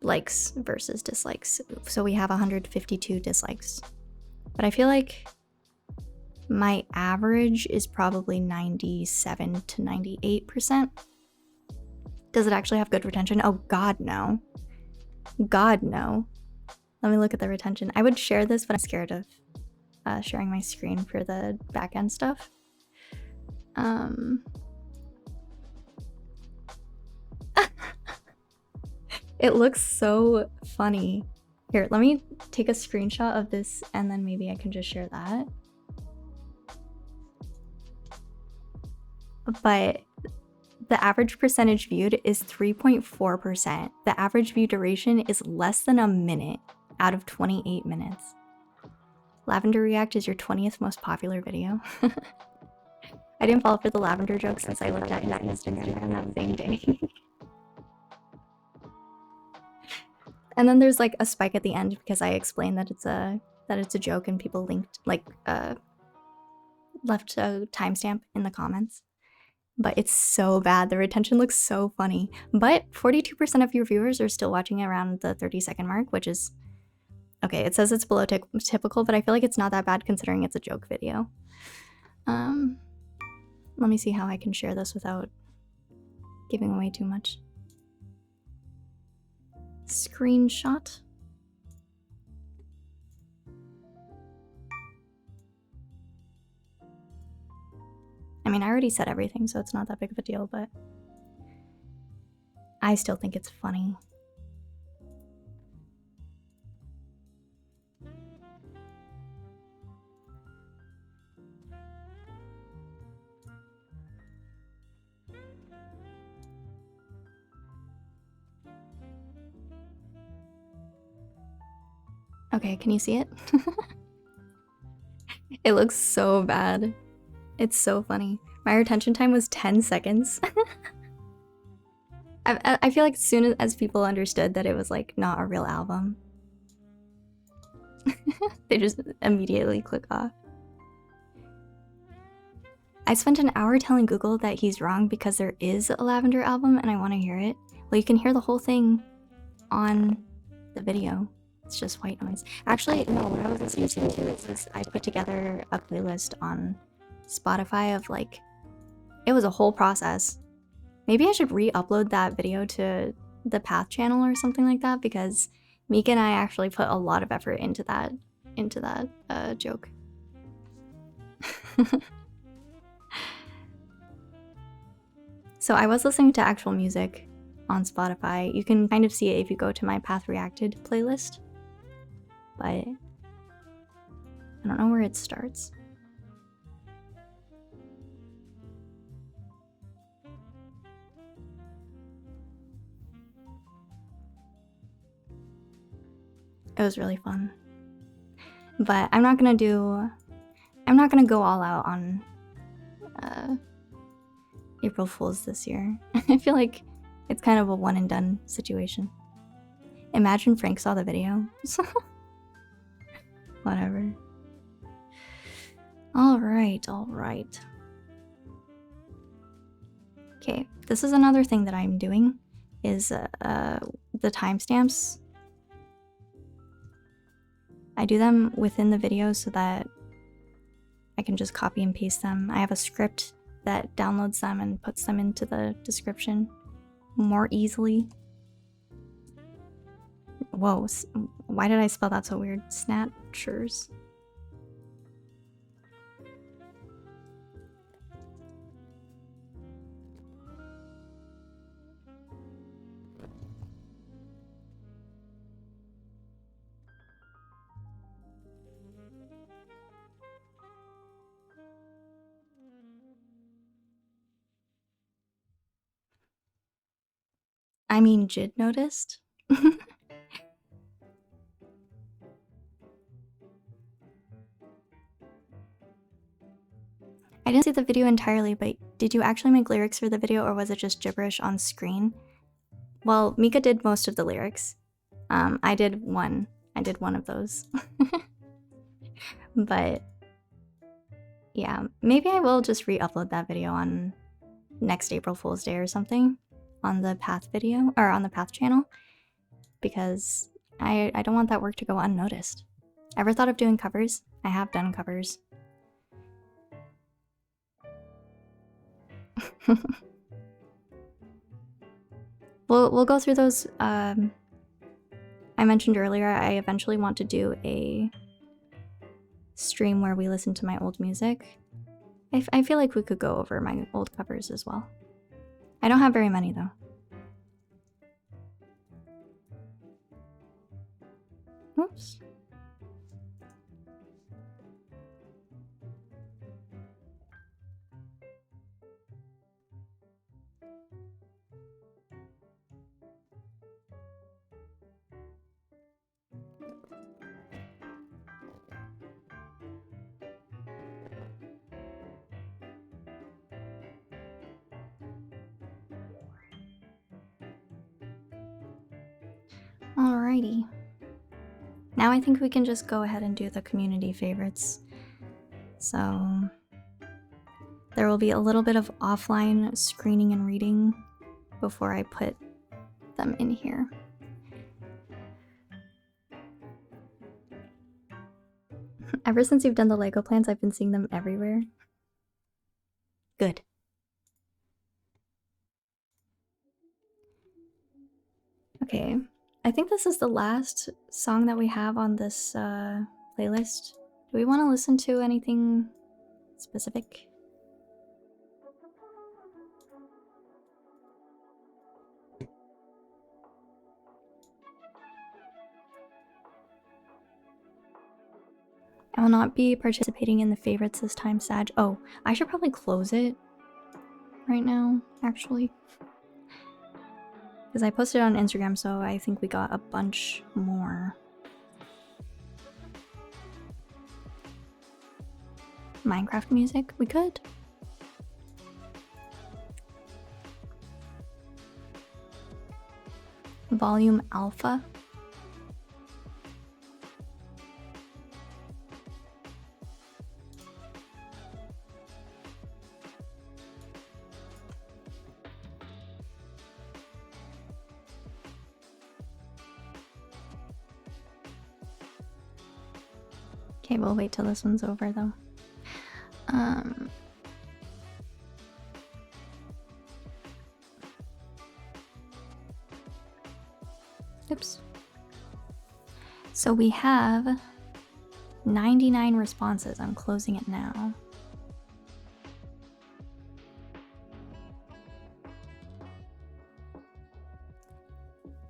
likes versus dislikes, so we have 152 dislikes. But I feel like my average is probably 97 to 98%. Does it actually have good retention? Oh God, no. God, no. Let me look at the retention. I would share this, but I'm scared of sharing my screen for the back-end stuff. It looks so funny. Here, let me take a screenshot of this and then maybe I can just share that. But the average percentage viewed is 3.4%. The average view duration is less than a minute out of 28 minutes. Lavender React is your 20th most popular video. I didn't fall for the Lavender joke since I looked at it on Instagram that same day. And then there's like a spike at the end because I explained that it's a that it's a joke and people linked, like, left a timestamp in the comments. But it's so bad. The retention looks so funny. But 42% of your viewers are still watching around the 30-second mark, which is... Okay, it says it's below typical, but I feel like it's not that bad considering it's a joke video. Let me see how I can share this without giving away too much. Screenshot. I mean, I already said everything, so it's not that big of a deal, but I still think it's funny. Okay, can you see it? It looks so bad. It's so funny. My retention time was 10 seconds. I feel like as soon as people understood that it was like not a real album, they just immediately click off. I spent an hour telling Google that he's wrong because there is a Lavender album and I want to hear it. Well, you can hear the whole thing on the video. It's just white noise. Actually, no, what I was listening to too is I put together a playlist on Spotify of like, it was a whole process. Maybe I should re-upload that video to the Path channel or something like that because Mika and I actually put a lot of effort into that joke. So I was listening to actual music on Spotify. You can kind of see it if you go to my Path Reacted playlist, but I don't know where it starts. It was really fun. But I'm not gonna go all out on April Fools this year. I feel like it's kind of a one and done situation. Imagine Frank saw the video. Whatever. Alright. Okay, this is another thing that I'm doing, is the timestamps. I do them within the video so that I can just copy and paste them. I have a script that downloads them and puts them into the description more easily. Whoa, why did I spell that so weird? Snatchers. I mean, Jid noticed. I didn't see the video entirely, but did you actually make lyrics for the video or was it just gibberish on screen? Well, Mika did most of the lyrics. I did one of those. But yeah, maybe I will just re-upload that video on next April Fool's Day or something on the Path video, or on the Path channel, because I don't want that work to go unnoticed. Ever thought of doing covers? I have done covers. We'll go through those. I mentioned earlier I eventually want to do a stream where we listen to my old music. I feel like we could go over my old covers as well. I don't have very many though. Oops. Alrighty. Now I think we can just go ahead and do the community favorites. So there will be a little bit of offline screening and reading before I put them in here. Ever since you've done the Lego plans, I've been seeing them everywhere. Good. Okay, I think this is the last song that we have on this playlist. Do we want to listen to anything specific? I will not be participating in the favorites this time, Sag. Oh, I should probably close it right now, actually. Because I posted it on Instagram, so I think we got a bunch more. Minecraft music? We could. Volume alpha. Okay, we'll wait till this one's over though. Oops. So we have 99 responses. I'm closing it now.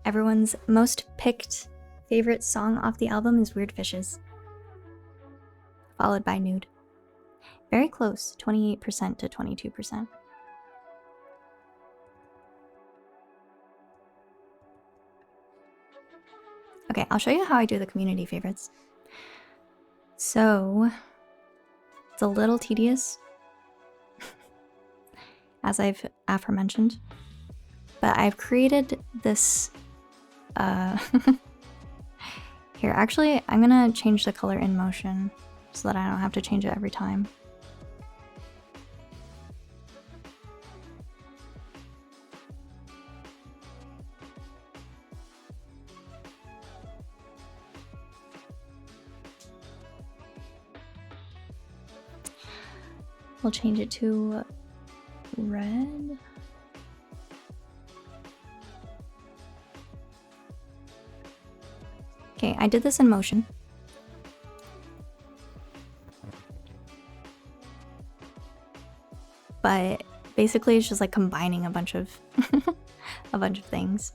Everyone's most picked favorite song off the album is Weird Fishes, followed by Nude. Very close, 28% to 22%. Okay, I'll show you how I do the community favorites. So, it's a little tedious, as I've aforementioned, but I've created this, here, actually, I'm gonna change the color in motion so that I don't have to change it every time. We'll change it to red. Okay, I did this in motion. But basically it's just like combining a bunch of a bunch of things.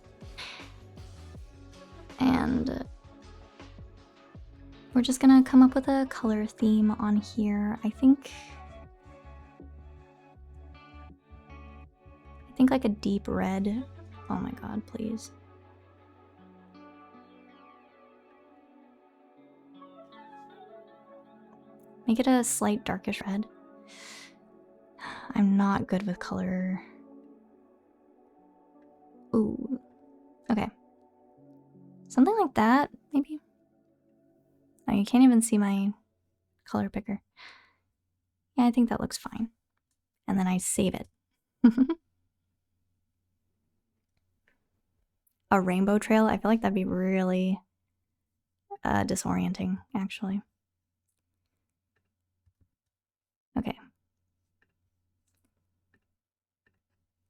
And we're just gonna come up with a color theme on here. I think like a deep red. Oh my god, please. Make it a slight darkish red. I'm not good with color. Ooh. Okay. Something like that, maybe? Oh, you can't even see my color picker. Yeah, I think that looks fine. And then I save it. A rainbow trail? I feel like that'd be really disorienting, actually. Okay.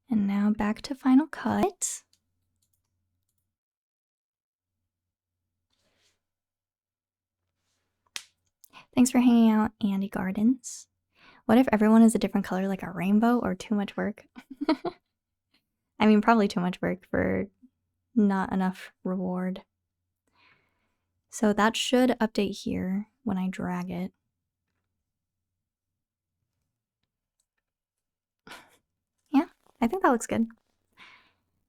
And now back to Final Cut. Thanks for hanging out, Andy Gardens. What if everyone is a different color like a rainbow, or too much work? I mean, probably too much work for not enough reward. So that should update here when I drag it. Yeah, I think that looks good.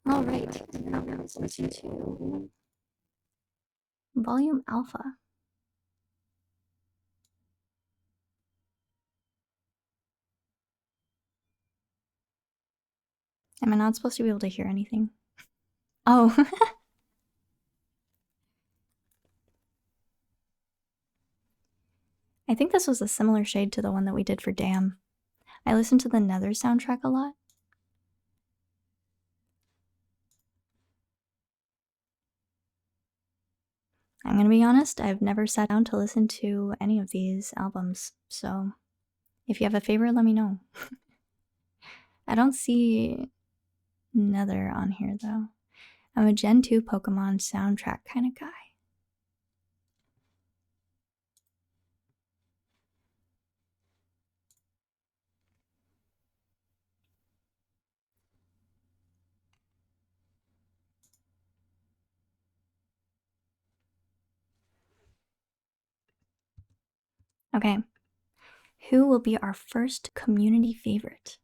All right, now let's listen to Volume Alpha. Am I not supposed to be able to hear anything? Oh. I think this was a similar shade to the one that we did for Damn. I listened to the Nether soundtrack a lot. I'm gonna be honest, I've never sat down to listen to any of these albums, so if you have a favorite, let me know. I don't see Nether on here though. I'm a Gen 2 Pokemon soundtrack kind of guy. Okay. Who will be our first community favorite?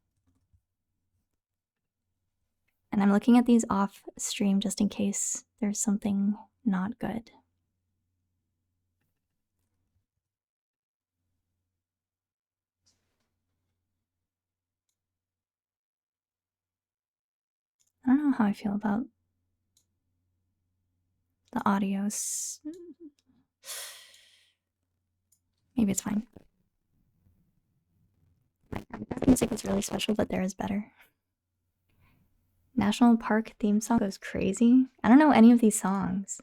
And I'm looking at these off stream just in case there's something not good. I don't know how I feel about the audio. Maybe it's fine. My music is really special, but there is better. National Park theme song goes crazy. I don't know any of these songs.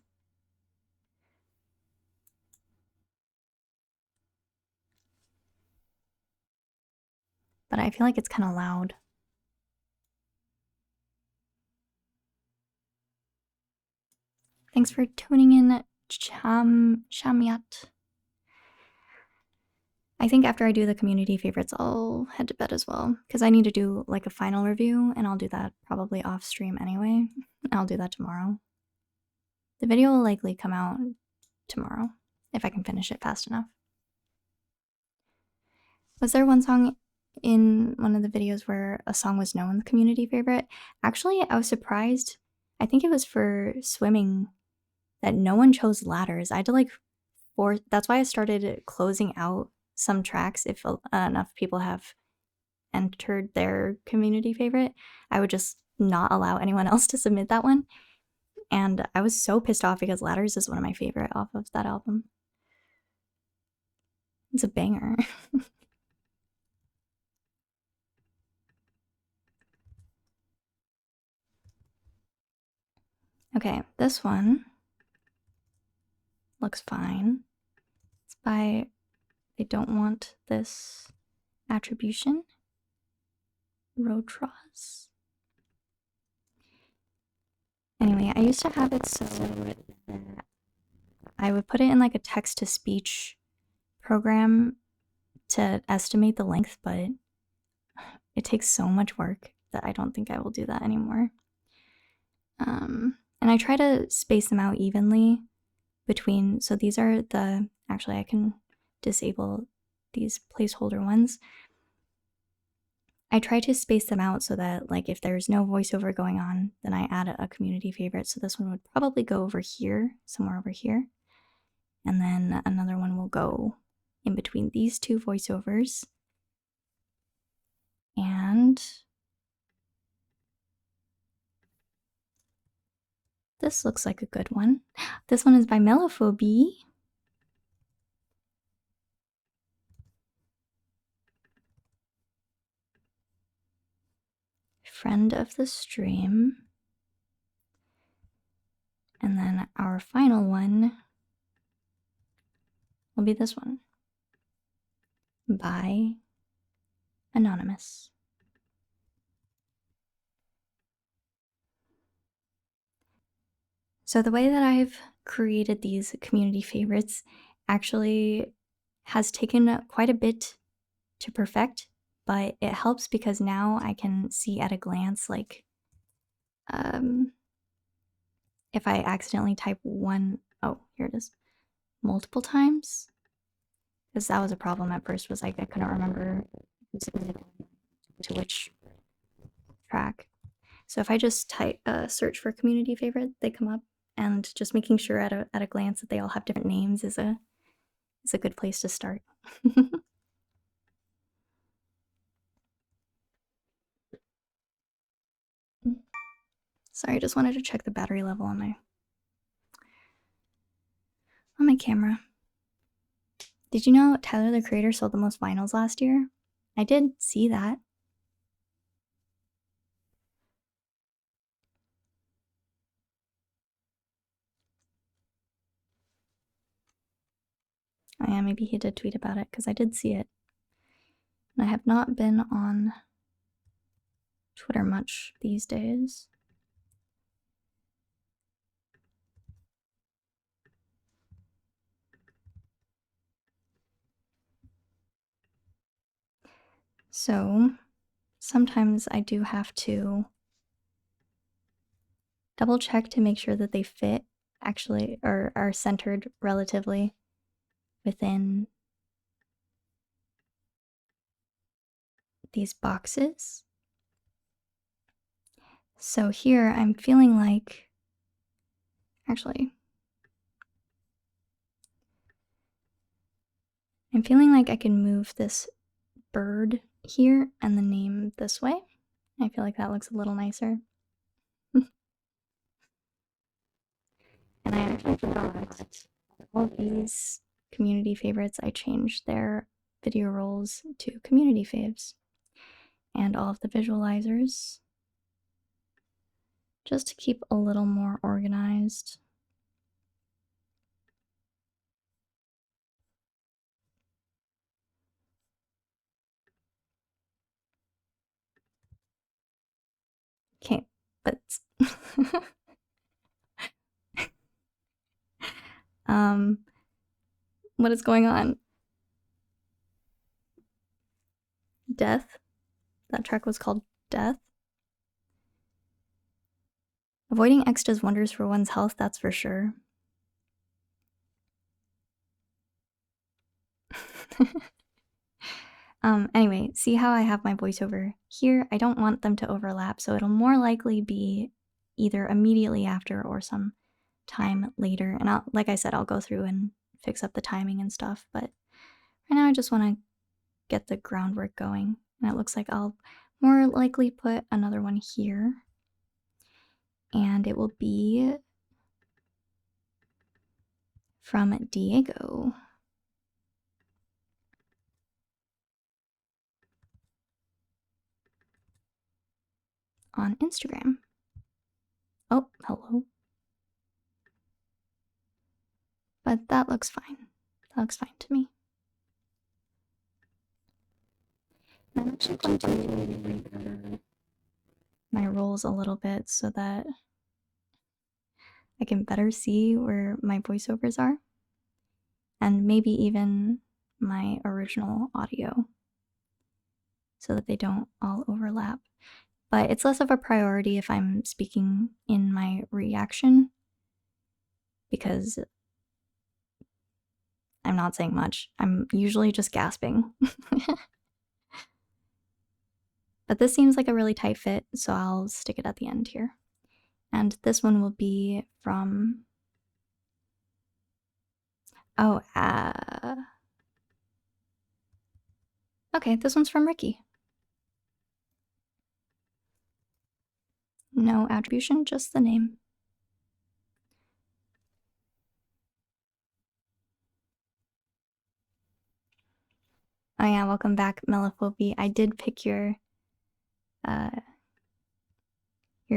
But I feel like it's kind of loud. Thanks for tuning in, Shamiat. I think after I do the community favorites, I'll head to bed as well, because I need to do like a final review, and I'll do that probably off stream anyway. I'll do that tomorrow. The video will likely come out tomorrow, if I can finish it fast enough. Was there one song in one of the videos where a song was known community favorite? Actually, I was surprised. I think it was for swimming that no one chose ladders. I had to like that's why I started closing out some tracks if enough people have entered their community favorite. I would just not allow anyone else to submit that one. And I was so pissed off because Ladders is one of my favorite off of that album. It's a banger. Okay, this one looks fine. It's by They Don't Want This Attribution. Rotros. Anyway, I used to have it so that I would put it in like a text-to-speech program to estimate the length, but it takes so much work that I don't think I will do that anymore. And I try to space them out evenly between, so these are the, actually I can disable these placeholder ones. I try to space them out so that like if there's no voiceover going on, then I add a community favorite. So this one would probably go over here, somewhere over here. And then another one will go in between these two voiceovers. And this looks like a good one. This one is by Mellophobie. Friend of the stream. And then our final one will be this one by Anonymous. So the way that I've created these community favorites actually has taken quite a bit to perfect, but it helps because now I can see at a glance, like, if I accidentally type oh, here it is, multiple times, because that was a problem at first, was like I couldn't remember to which track. So if I just type search for community favorite, they come up, and just making sure at a glance that they all have different names is a good place to start. Sorry, I just wanted to check the battery level on my camera. Did you know Tyler the Creator sold the most vinyls last year? I did see that. Oh yeah, maybe he did tweet about it because I did see it. And I have not been on Twitter much these days. So sometimes I do have to double check to make sure that they fit actually or are centered relatively within these boxes. So here I'm feeling like, actually, I'm feeling like I can move this bird here and the name this way. I feel like that looks a little nicer. And I actually forgot all these community favorites. I changed their video roles to community faves. And all of the visualizers, just to keep a little more organized. Okay, but what is going on? Death? That track was called Death? Avoiding X does wonders for one's health, that's for sure. Anyway, see how I have my voiceover here? I don't want them to overlap, so it'll more likely be either immediately after or some time later. And like I said, I'll go through and fix up the timing and stuff, but right now I just want to get the groundwork going. And it looks like I'll more likely put another one here. And it will be from Diego on Instagram. Oh, hello. But that looks fine. That looks fine to me. I'm actually going to reorder my roles a little bit so that I can better see where my voiceovers are and maybe even my original audio so that they don't all overlap. But it's less of a priority if I'm speaking in my reaction because I'm not saying much. I'm usually just gasping. But this seems like a really tight fit, so I'll stick it at the end here. And this one will be from... Oh, okay, this one's from Ricky. No attribution, just the name. Oh yeah, welcome back, Melaphobia. I did pick your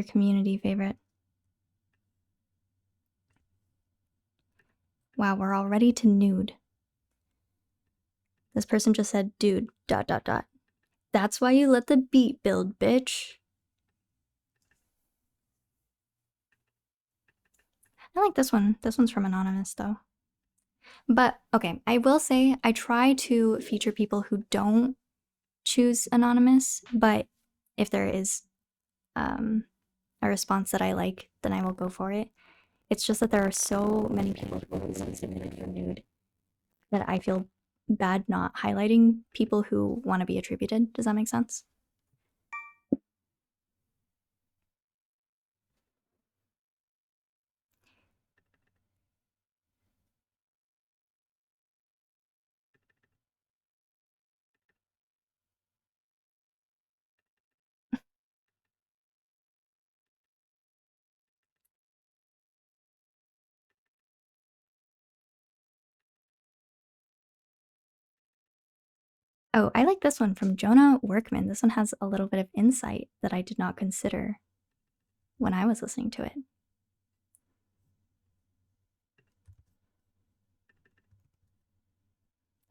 community favorite. Wow, we're already to nude. This person just said, dude, ... That's why you let the beat build, bitch. I like this one. This one's from Anonymous, though. But, okay, I will say I try to feature people who don't choose Anonymous, but if there is a response that I like, then I will go for it. It's just that there are so many people who are submitted for nude that I feel bad not highlighting people who want to be attributed. Does that make sense? Oh, I like this one from Jonah Workman. This one has a little bit of insight that I did not consider when I was listening to it.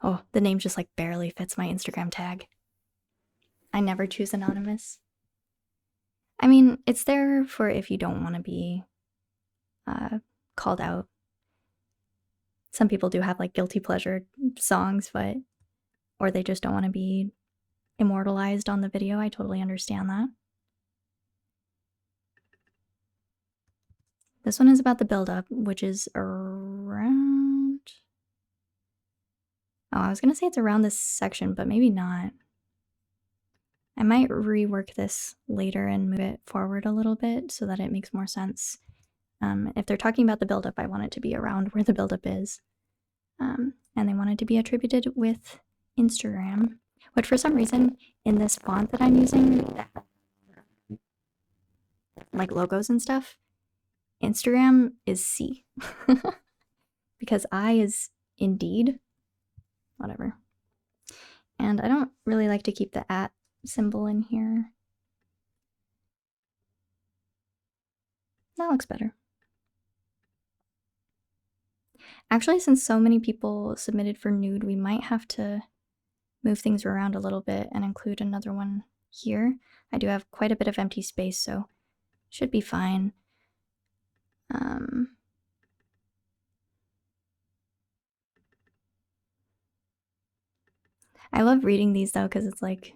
Oh, the name just like barely fits my Instagram tag. I never choose anonymous. I mean, it's there for if you don't want to be called out. Some people do have like guilty pleasure songs, but or they just don't want to be immortalized on the video. I totally understand that. This one is about the build-up, which is around... Oh, I was gonna say it's around this section, but maybe not. I might rework this later and move it forward a little bit so that it makes more sense. If they're talking about the buildup, I want it to be around where the buildup is. And they want it to be attributed with Instagram, which for some reason in this font that I'm using, like logos and stuff, Instagram is C. Because I is Indeed. Whatever. And I don't really like to keep the at symbol in here. That looks better. Actually, since so many people submitted for nude, we might have to move things around a little bit and include another one here. I do have quite a bit of empty space, so should be fine. I love reading these though, because it's like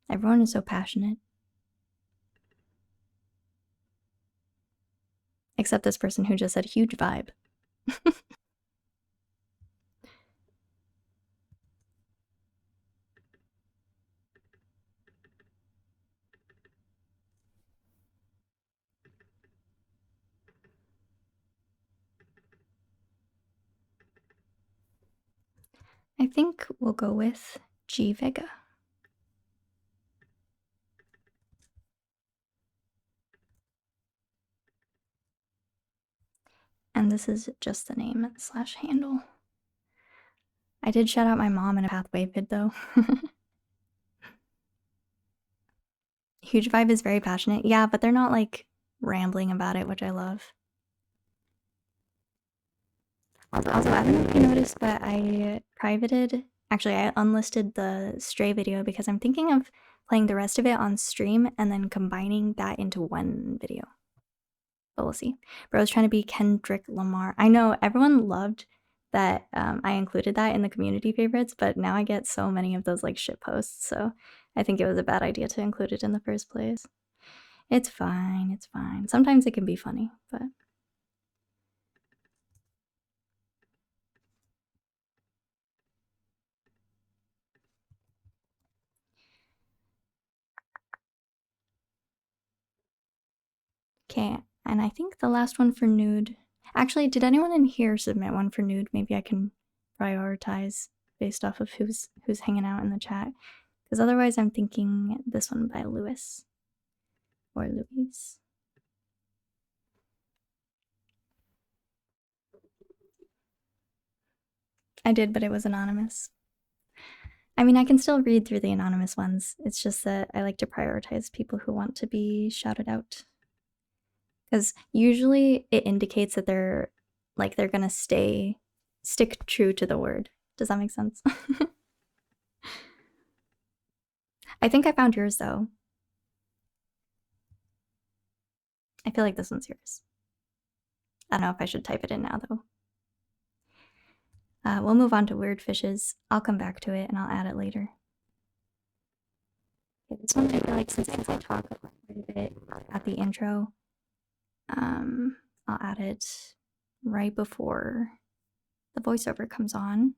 everyone is so passionate. Except this person who just said huge vibe. I think we'll go with G Vega. And this is just the name / handle. I did shout out my mom in a Pathway vid though. Huge Vibe is very passionate. Yeah, but they're not like rambling about it, which I love. Also, I don't know if you noticed, but I actually I unlisted the Stray video because I'm thinking of playing the rest of it on stream and then combining that into one video. But we'll see. Bro's trying to be Kendrick Lamar. I know everyone loved that I included that in the community favorites, but now I get so many of those like shit posts, so I think it was a bad idea to include it in the first place. It's fine, it's fine. Sometimes it can be funny, but... Okay, and I think the last one for nude... Actually, did anyone in here submit one for nude? Maybe I can prioritize based off of who's hanging out in the chat. Because otherwise I'm thinking this one by Lewis. Or Louise. I did, but it was anonymous. I mean, I can still read through the anonymous ones. It's just that I like to prioritize people who want to be shouted out. Because usually it indicates that they're gonna stick true to the word. Does that make sense? I think I found yours though. I feel like this one's yours. I don't know if I should type it in now though. We'll move on to weird fishes. I'll come back to it and I'll add it later. Okay, this one I feel like since I talk quite a bit at the intro, I'll add it right before the voiceover comes on.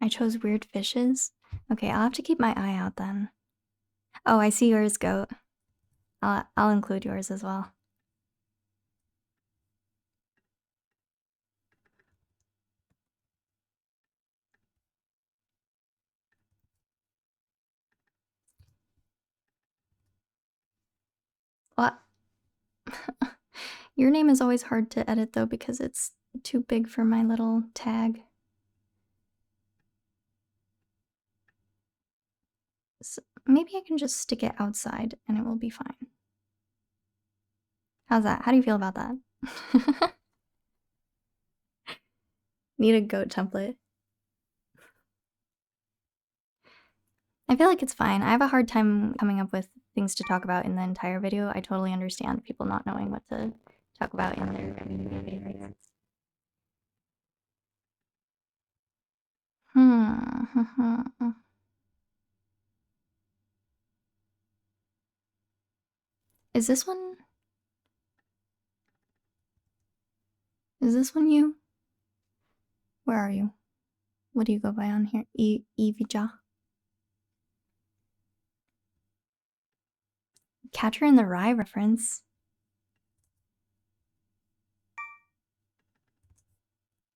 I chose weird fishes. Okay, I'll have to keep my eye out then. Oh, I see yours, goat. I'll include yours as well. What? Your name is always hard to edit though because it's too big for my little tag. So maybe I can just stick it outside and it will be fine. How's that? How do you feel about that? Need a goat template. I feel like it's fine. I have a hard time coming up with things to talk about in the entire video. I totally understand people not knowing what to talk about in their videos. Is this one? Is this one you? Where are you? What do you go by on here? Evija? Catcher in the Rye reference.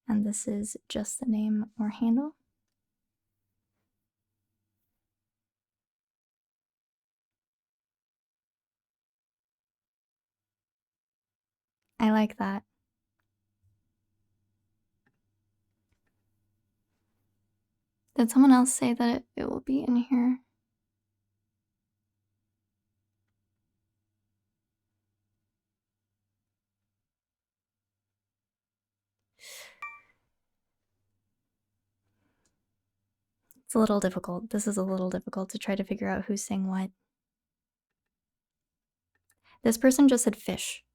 And this is just the name or handle. I like that. Did someone else say that it will be in here? It's a little difficult. This is a little difficult to try to figure out who's saying what. This person just said fish.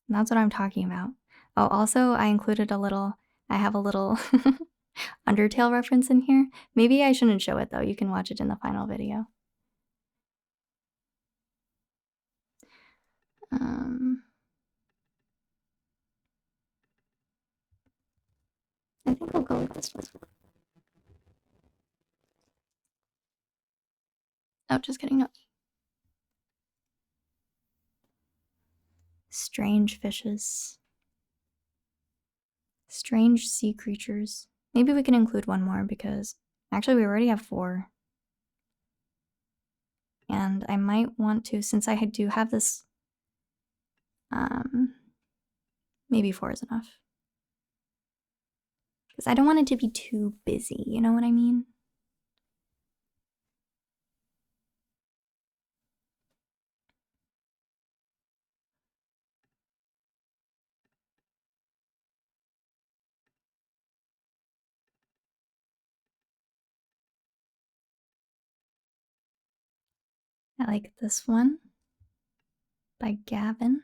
And that's what I'm talking about. Oh, also, I included I have a little Undertale reference in here. Maybe I shouldn't show it though. You can watch it in the final video. I think I'll go with this one. Oh, just kidding, no. Strange fishes. Strange sea creatures. Maybe we can include one more because actually we already have 4. And I might want to, since I do have this, maybe 4 is enough. Because I don't want it to be too busy, you know what I mean? I like this one by Gavin.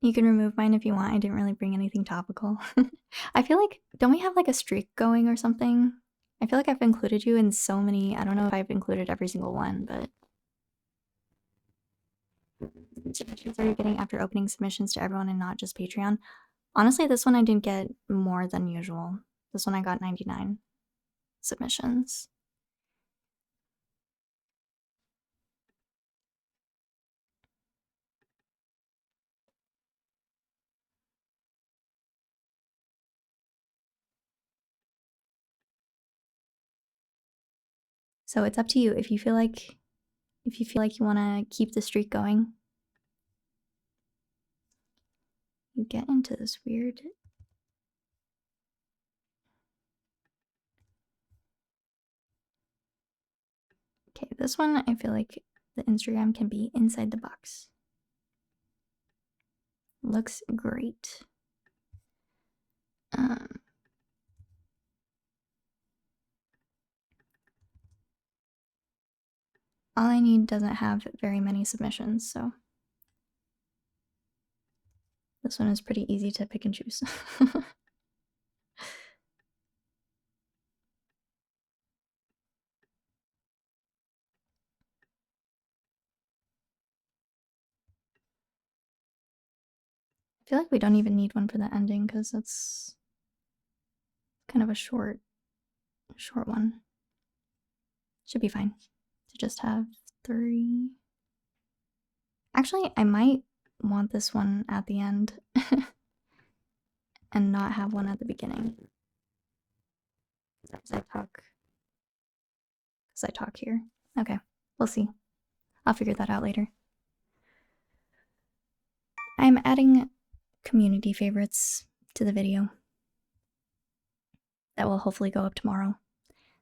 You can remove mine if you want. I didn't really bring anything topical. I feel like, don't we have like a streak going or something? I feel like I've included you in so many. I don't know if I've included every single one, but submissions are you getting after opening submissions to everyone and not just Patreon? Honestly, this one I didn't get more than usual. This one I got 99 submissions. So it's up to you. If you feel like you want to keep the streak going, you get into this weird. Okay, this one I feel like the Instagram can be inside the box. Looks great. All I Need doesn't have very many submissions, so this one is pretty easy to pick and choose. I feel like we don't even need one for the ending because it's kind of a short one. Should be fine to just have 3. Actually, I might want this one at the end and not have one at the beginning. Because I talk here. Okay, we'll see. I'll figure that out later. I'm adding community favorites to the video that will hopefully go up tomorrow.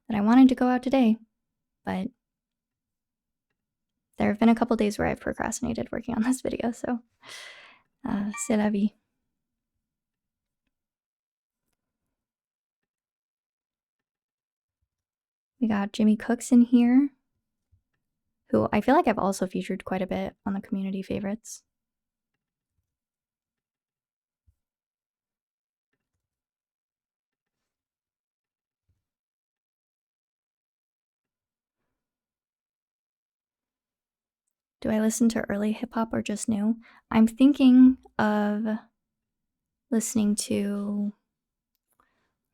That I wanted to go out today, but there have been a couple days where I've procrastinated working on this video, so c'est la vie. We got Jimmy Cooks in here, who I feel like I've also featured quite a bit on the community favorites. Do I listen to early hip hop or just new? I'm thinking of listening to.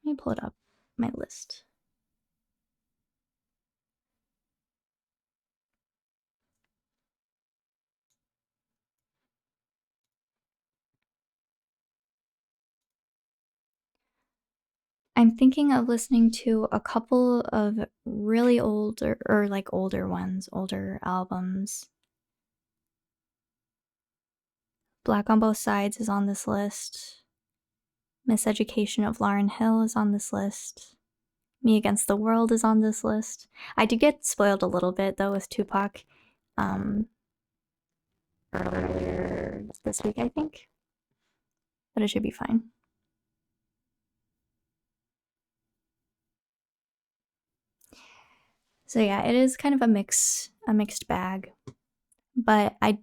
Let me pull it up, my list. I'm thinking of listening to a couple of really old or like older ones, older albums. Black on Both Sides is on this list. Miseducation of Lauryn Hill is on this list. Me Against the World is on this list. I did get spoiled a little bit though with Tupac earlier this week, I think. But it should be fine. So yeah, it is kind of a mixed bag. But I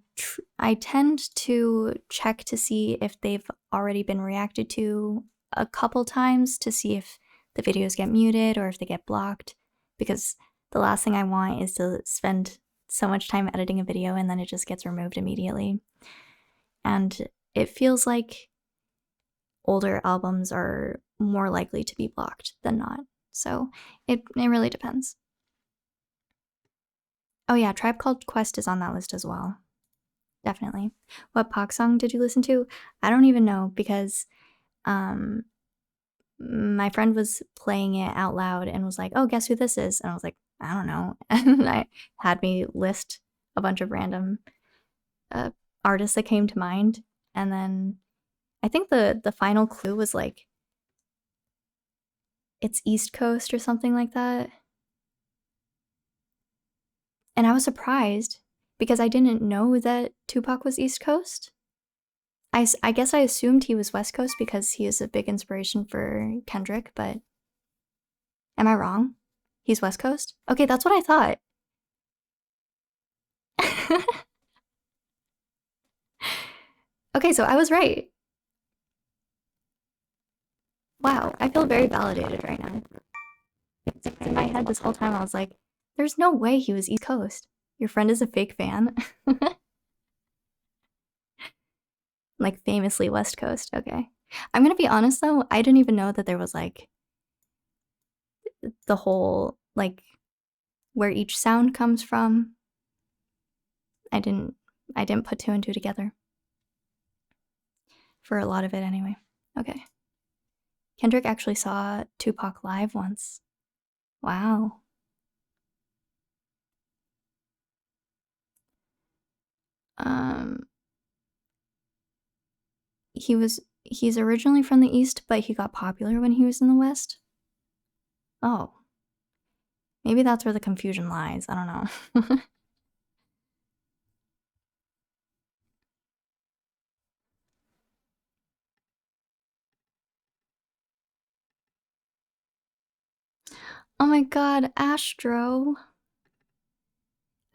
tend to check to see if they've already been reacted to a couple times to see if the videos get muted or if they get blocked, because the last thing I want is to spend so much time editing a video and then it just gets removed immediately. And it feels like older albums are more likely to be blocked than not. So it really depends. Oh yeah, Tribe Called Quest is on that list as well. Definitely. What Pac song did you listen to? I don't even know, because my friend was playing it out loud and was like, oh, guess who this is? And I was like, I don't know. And I had me list a bunch of random artists that came to mind. And then I think the final clue was like, it's East Coast or something like that. And I was surprised because I didn't know that Tupac was East Coast. I guess I assumed he was West Coast because he is a big inspiration for Kendrick, but am I wrong? He's West Coast? Okay, that's what I thought. Okay, so I was right. Wow, I feel very validated right now. In my head this whole time I was like, there's no way he was East Coast. Your friend is a fake fan. Like famously West Coast. Okay. I'm gonna be honest though, I didn't even know that there was like the whole like where each sound comes from. I didn't put 2 and 2 together. For a lot of it anyway. Okay. Kendrick actually saw Tupac live once. Wow. He's originally from the East, but he got popular when he was in the West. Oh. Maybe that's where the confusion lies. I don't know. Oh my god, Astro.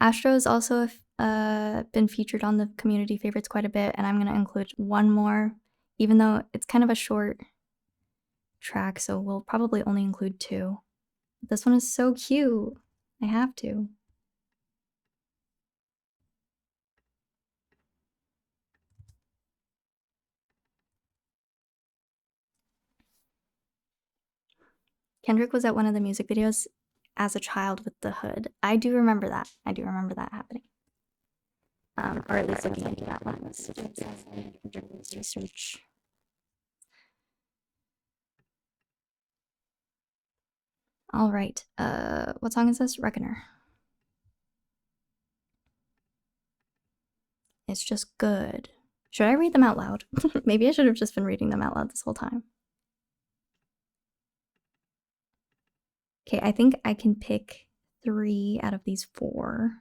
Astro has also been featured on the community favorites quite a bit, and I'm gonna include one more, even though it's kind of a short track, so we'll probably only include 2. This one is so cute. I have to. Kendrick was at one of the music videos as a child with the hood. I do remember that. I do remember that happening. Or at least looking into that one. Research. All right. What song is this? Reckoner. It's just good. Should I read them out loud? Maybe I should have just been reading them out loud this whole time. Okay, I think I can pick 3 out of these 4.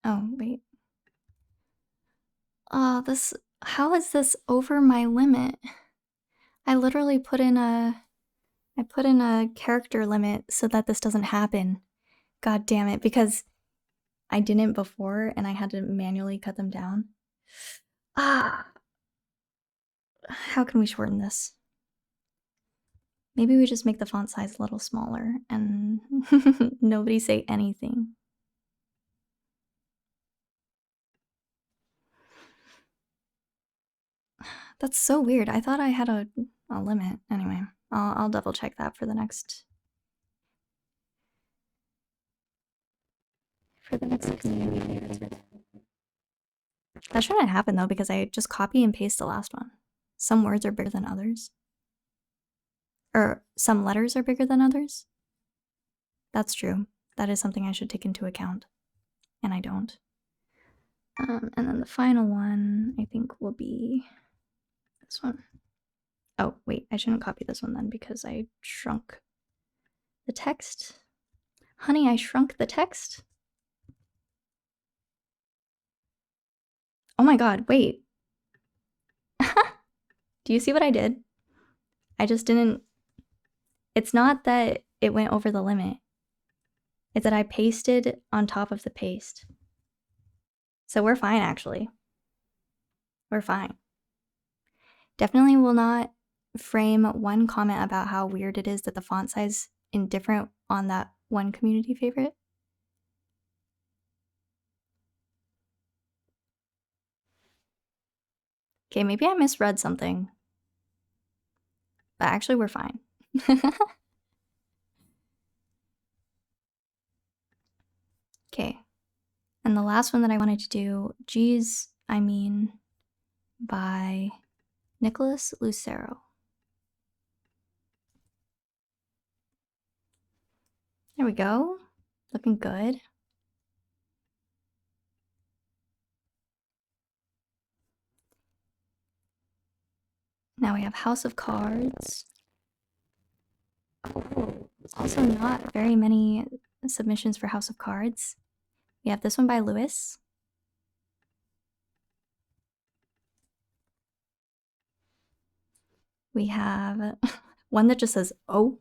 Oh, wait. How is this over my limit? I literally put in a character limit so that this doesn't happen. God damn it, because I didn't before and I had to manually cut them down. How can we shorten this? Maybe we just make the font size a little smaller and nobody say anything. That's so weird. I thought I had a limit. Anyway, I'll double check that for the next. That shouldn't happen though because I just copy and paste the last one. Some words are bigger than others. Or some letters are bigger than others. That's true. That is something I should take into account. And I don't. And then the final one, I think, will be this one. Oh, wait, I shouldn't copy this one then because I shrunk the text. Honey, I shrunk the text. Oh my god, wait. Do you see what I did? I just didn't. It's not that it went over the limit. It's that I pasted on top of the paste. So we're fine, actually. We're fine. Definitely will not frame one comment about how weird it is that the font size is different on that one community favorite. Okay, maybe I misread something. But actually, we're fine. Okay. And the last one that I wanted to do, Geez, I Mean, by Nicholas Lucero. There we go. Looking good. Now we have House of Cards. Oh, also not very many submissions for House of Cards. We have this one by Lewis. We have one that just says, oh.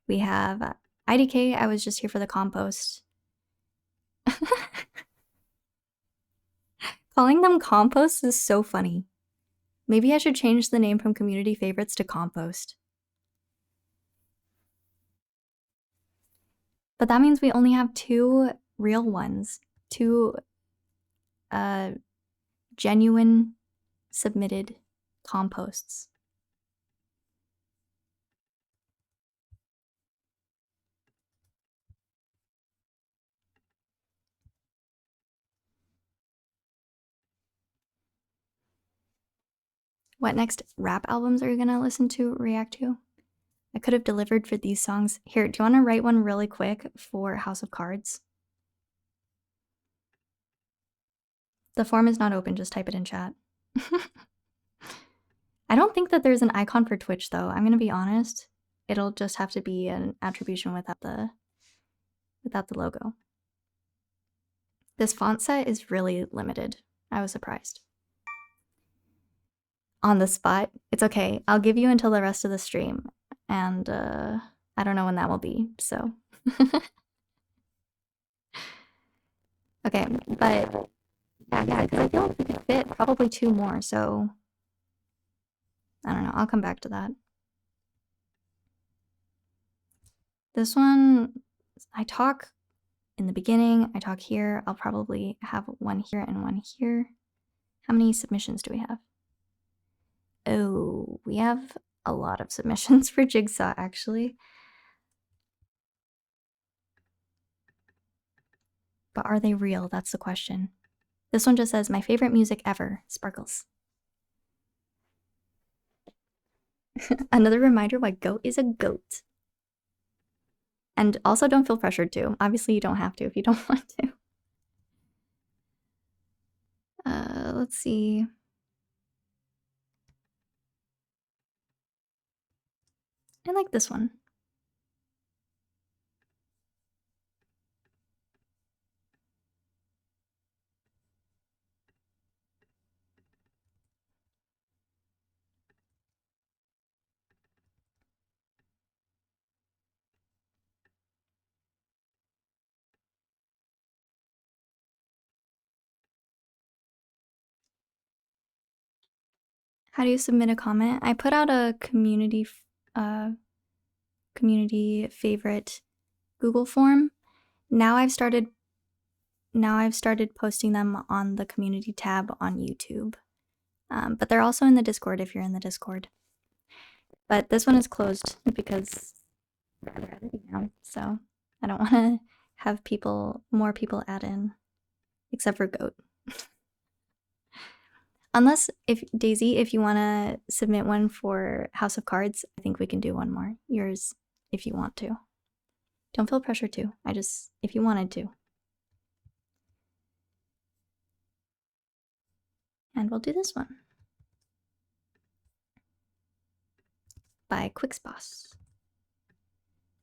We have IDK, I was just here for the compost. Calling them compost is so funny. Maybe I should change the name from community favorites to compost. But that means we only have 2 real ones. 2 genuine submitted composts. What next rap albums are you gonna listen to, react to? I could have delivered for these songs. Here, do you want to write one really quick for House of Cards? The form is not open, just type it in chat. I don't think that there's an icon for Twitch though. I'm gonna be honest. It'll just have to be an attribution without the logo. This font set is really limited. I was surprised. On the spot, it's okay. I'll give you until the rest of the stream, and I don't know when that will be, so. Okay, but yeah, because I feel like we could fit probably 2 more, so I don't know. I'll come back to that. This one, I talk in the beginning, I talk here. I'll probably have one here and one here. How many submissions do we have? Oh, we have a lot of submissions for Jigsaw, actually. But are they real? That's the question. This one just says, my favorite music ever, Sparkles. Another reminder why goat is a goat. And also don't feel pressured to. Obviously you don't have to if you don't want to. Let's see. I like this one. How do you submit a comment? I put out a community favorite Google form. Now I've started posting them on the community tab on YouTube. But they're also in the Discord if you're in the Discord. But this one is closed because they're editing now, so I don't want to have more people add in, except for Goat. Unless, Daisy, if you want to submit one for House of Cards, I think we can do one more. Yours, if you want to. Don't feel pressure to. If you wanted to. And we'll do this one. By Quicksboss.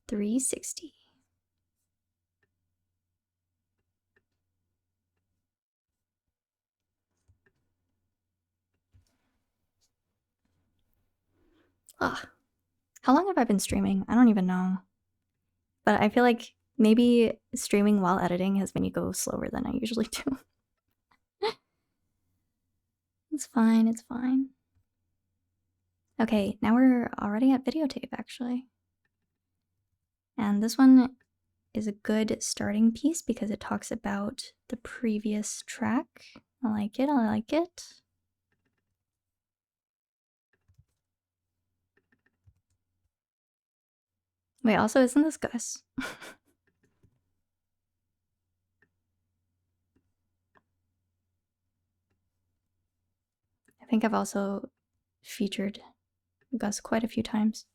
360. Ugh. How long have I been streaming? I don't even know. But I feel like maybe streaming while editing has made me go slower than I usually do. It's fine, it's fine. Okay, now we're already at videotape, actually. And this one is a good starting piece because it talks about the previous track. I like it, I like it. Wait, also, isn't this Gus? I think I've also featured Gus quite a few times.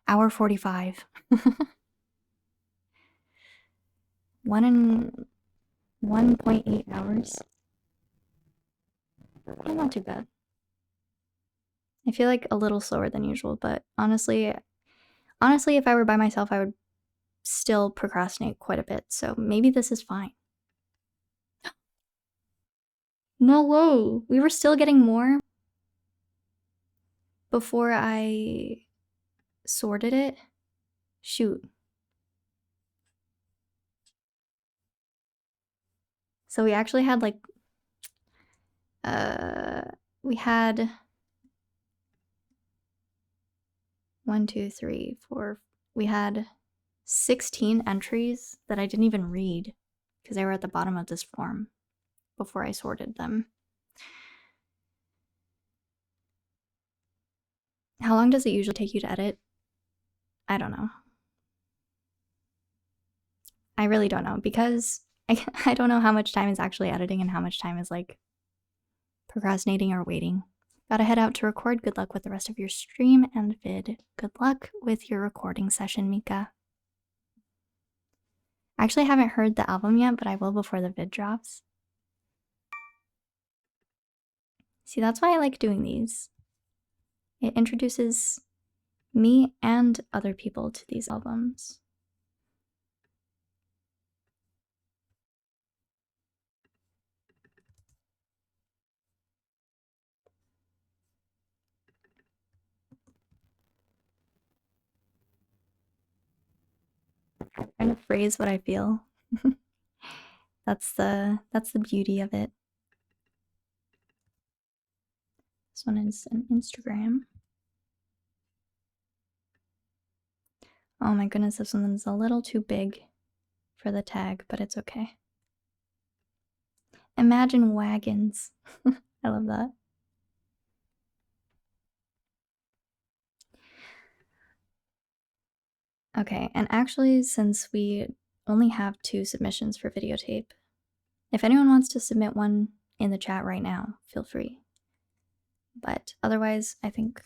Hour 45. 1.8 hours. Yeah, not too bad. I feel like a little slower than usual, but honestly, if I were by myself, I would still procrastinate quite a bit, so maybe this is fine. No way! We were still getting more before I sorted it. Shoot. So we actually had like, we had 1, 2, 3, 4, we had 16 entries that I didn't even read because they were at the bottom of this form before I sorted them. How long does it usually take you to edit? I don't know. I really don't know because I don't know how much time is actually editing and how much time is like procrastinating or waiting. Gotta head out to record. Good luck with the rest of your stream and vid. Good luck with your recording session, Mika. I actually haven't heard the album yet, but I will before the vid drops. See, that's why I like doing these. It introduces me and other people to these albums. I'm trying to phrase what I feel. That's the beauty of it. This one is an Instagram. Oh my goodness, this one's a little too big for the tag, but it's okay. Imagine wagons. I love that. Okay, and actually, since we only have 2 submissions for videotape, if anyone wants to submit one in the chat right now, feel free. But otherwise, I think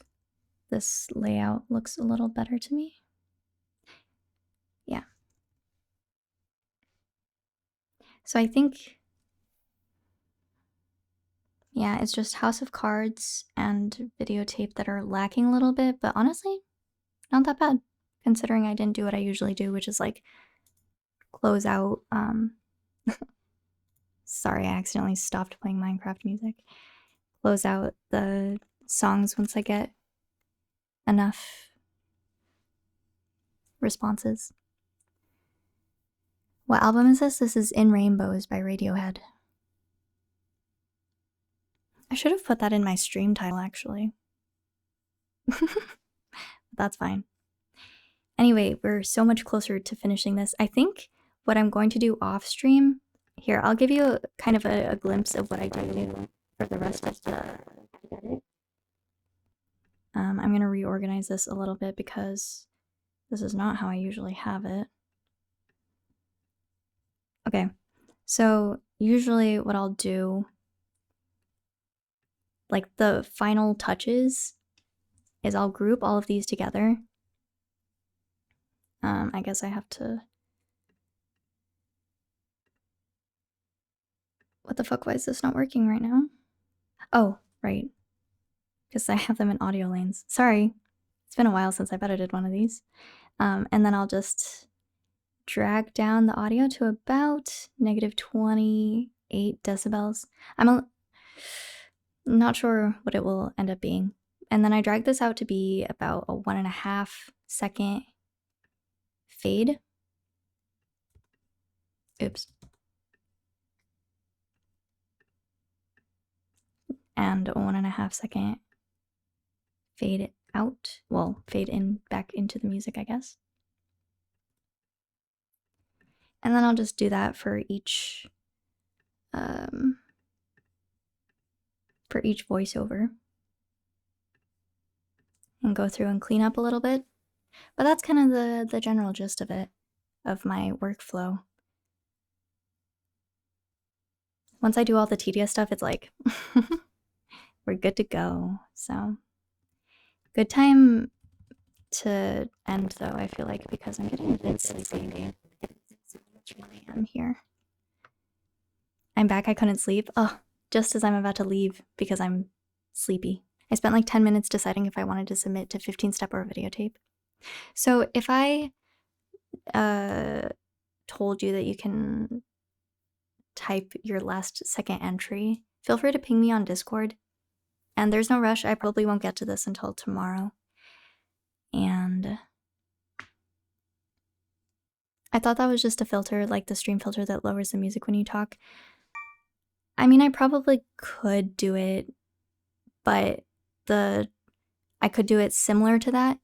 this layout looks a little better to me. Yeah. So I think, yeah, it's just House of Cards and videotape that are lacking a little bit, but honestly, not that bad, considering I didn't do what I usually do, which is like close out, sorry, I accidentally stopped playing Minecraft music. Close out the songs once I get enough responses. What album is this? This is In Rainbows by Radiohead. I should have put that in my stream title, actually. That's fine. Anyway, we're so much closer to finishing this. I think what I'm going to do off stream, here, I'll give you kind of a glimpse of what I do for the rest of the edit. I'm going to reorganize this a little bit because this is not how I usually have it. Okay, so usually what I'll do, like the final touches, is I'll group all of these together. I guess I have to... What the fuck, why is this not working right now? Oh, right. Because I have them in audio lanes. Sorry. It's been a while since I've edited one of these. And then I'll just drag down the audio to about -28 decibels. I'm not sure what it will end up being. And then I drag this out to be about a 1.5 second fade. Oops. And a 1.5 second fade out. Well, fade in back into the music, I guess. And then I'll just do that for each voiceover. And go through and clean up a little bit. But that's kind of the general gist of it, of my workflow. Once I do all the tedious stuff, it's like, we're good to go. So, good time to end though, I feel like, because I'm getting a bit sleepy. I'm here. I'm back, I couldn't sleep. Oh, just as I'm about to leave because I'm sleepy. I spent like 10 minutes deciding if I wanted to submit to 15-step or videotape. So if I told you that you can type your last second entry, feel free to ping me on Discord. And there's no rush, I probably won't get to this until tomorrow. And I thought that was just a filter, like the stream filter that lowers the music when you talk. I mean, I probably could do it, but I could do it similar to that,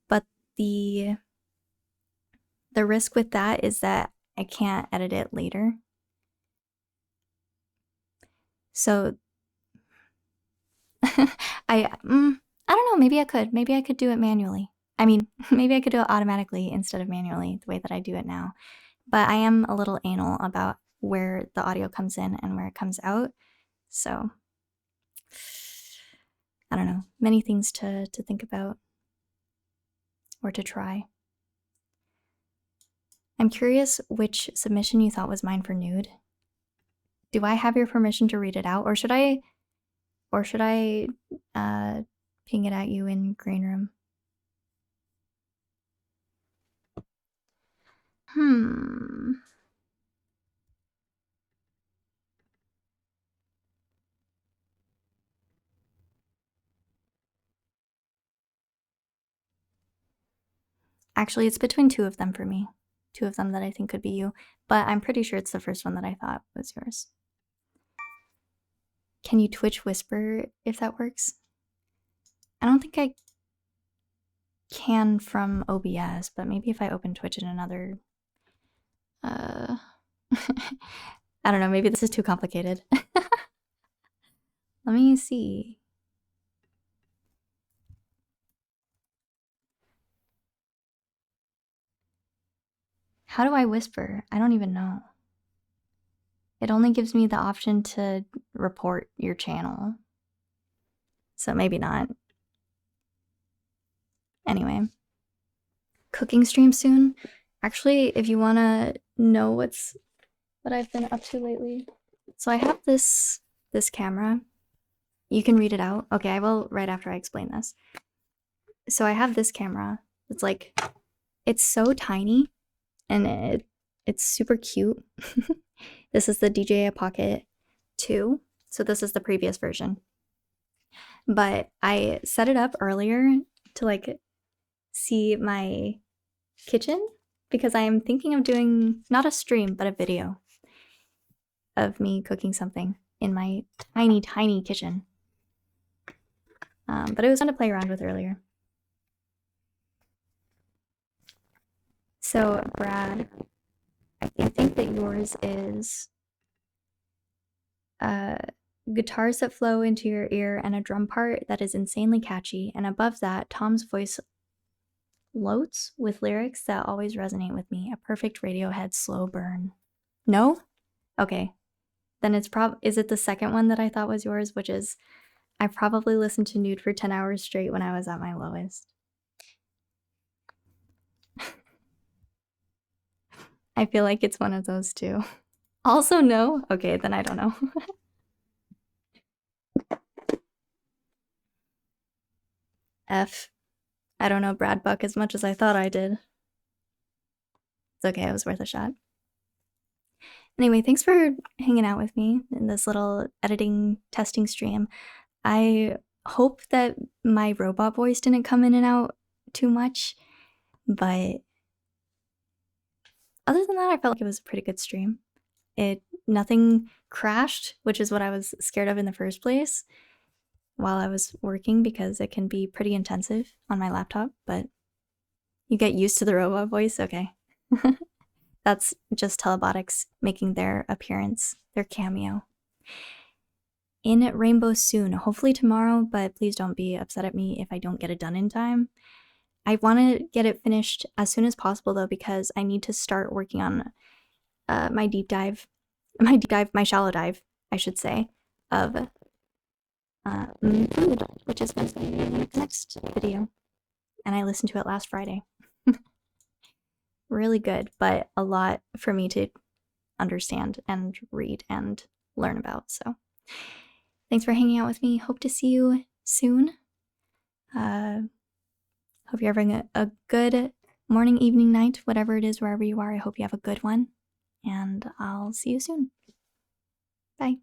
but the risk with that is that I can't edit it later. So I don't know, maybe I could do it manually. I mean, maybe I could do it automatically instead of manually, the way that I do it now. But I am a little anal about where the audio comes in and where it comes out. So I don't know, many things to think about or to try. I'm curious which submission you thought was mine for nude. Do I have your permission to read it out, or should I Or should I ping it at you in green room? Actually, it's between two of them for me. Two of them that I think could be you, but I'm pretty sure it's the first one that I thought was yours. Can you Twitch whisper if that works? I don't think I can from OBS, but maybe if I open Twitch in another... I don't know, maybe this is too complicated. Let me see. How do I whisper? I don't even know. It only gives me the option to report your channel. So maybe not. Anyway. Cooking stream soon. Actually, if you want to know what I've been up to lately. So I have this camera. You can read it out. Okay, I will right after I explain this. So I have this camera. It's like, it's so tiny and it's super cute. This is the DJI Pocket 2. So this is the previous version. But I set it up earlier to like see my kitchen because I am thinking of doing not a stream, but a video of me cooking something in my tiny, tiny kitchen. But it was fun to play around with earlier. So, Brad, I think that yours is guitars that flow into your ear and a drum part that is insanely catchy. And above that, Tom's voice floats with lyrics that always resonate with me. A perfect Radiohead slow burn. No? Okay. Then it's is it the second one that I thought was yours, which is I probably listened to Nude for 10 hours straight when I was at my lowest. I feel like it's one of those two. Also no? Okay, then I don't know. F. I don't know Brad Buck as much as I thought I did. It's okay, it was worth a shot. Anyway, thanks for hanging out with me in this little editing testing stream. I hope that my robot voice didn't come in and out too much, but other than that, I felt like it was a pretty good stream. Nothing crashed, which is what I was scared of in the first place while I was working because it can be pretty intensive on my laptop, but you get used to the robot voice, okay. That's just Telebotics making their appearance, their cameo. In Rainbow soon, hopefully tomorrow, but please don't be upset at me if I don't get it done in time. I want to get it finished as soon as possible though, because I need to start working on my shallow dive, I should say, of food, which is going to be in the next video. And I listened to it last Friday. Really good, but a lot for me to understand and read and learn about. So thanks for hanging out with me. Hope to see you soon. Hope you're having a good morning, evening, night, whatever it is, wherever you are. I hope you have a good one. And I'll see you soon. Bye.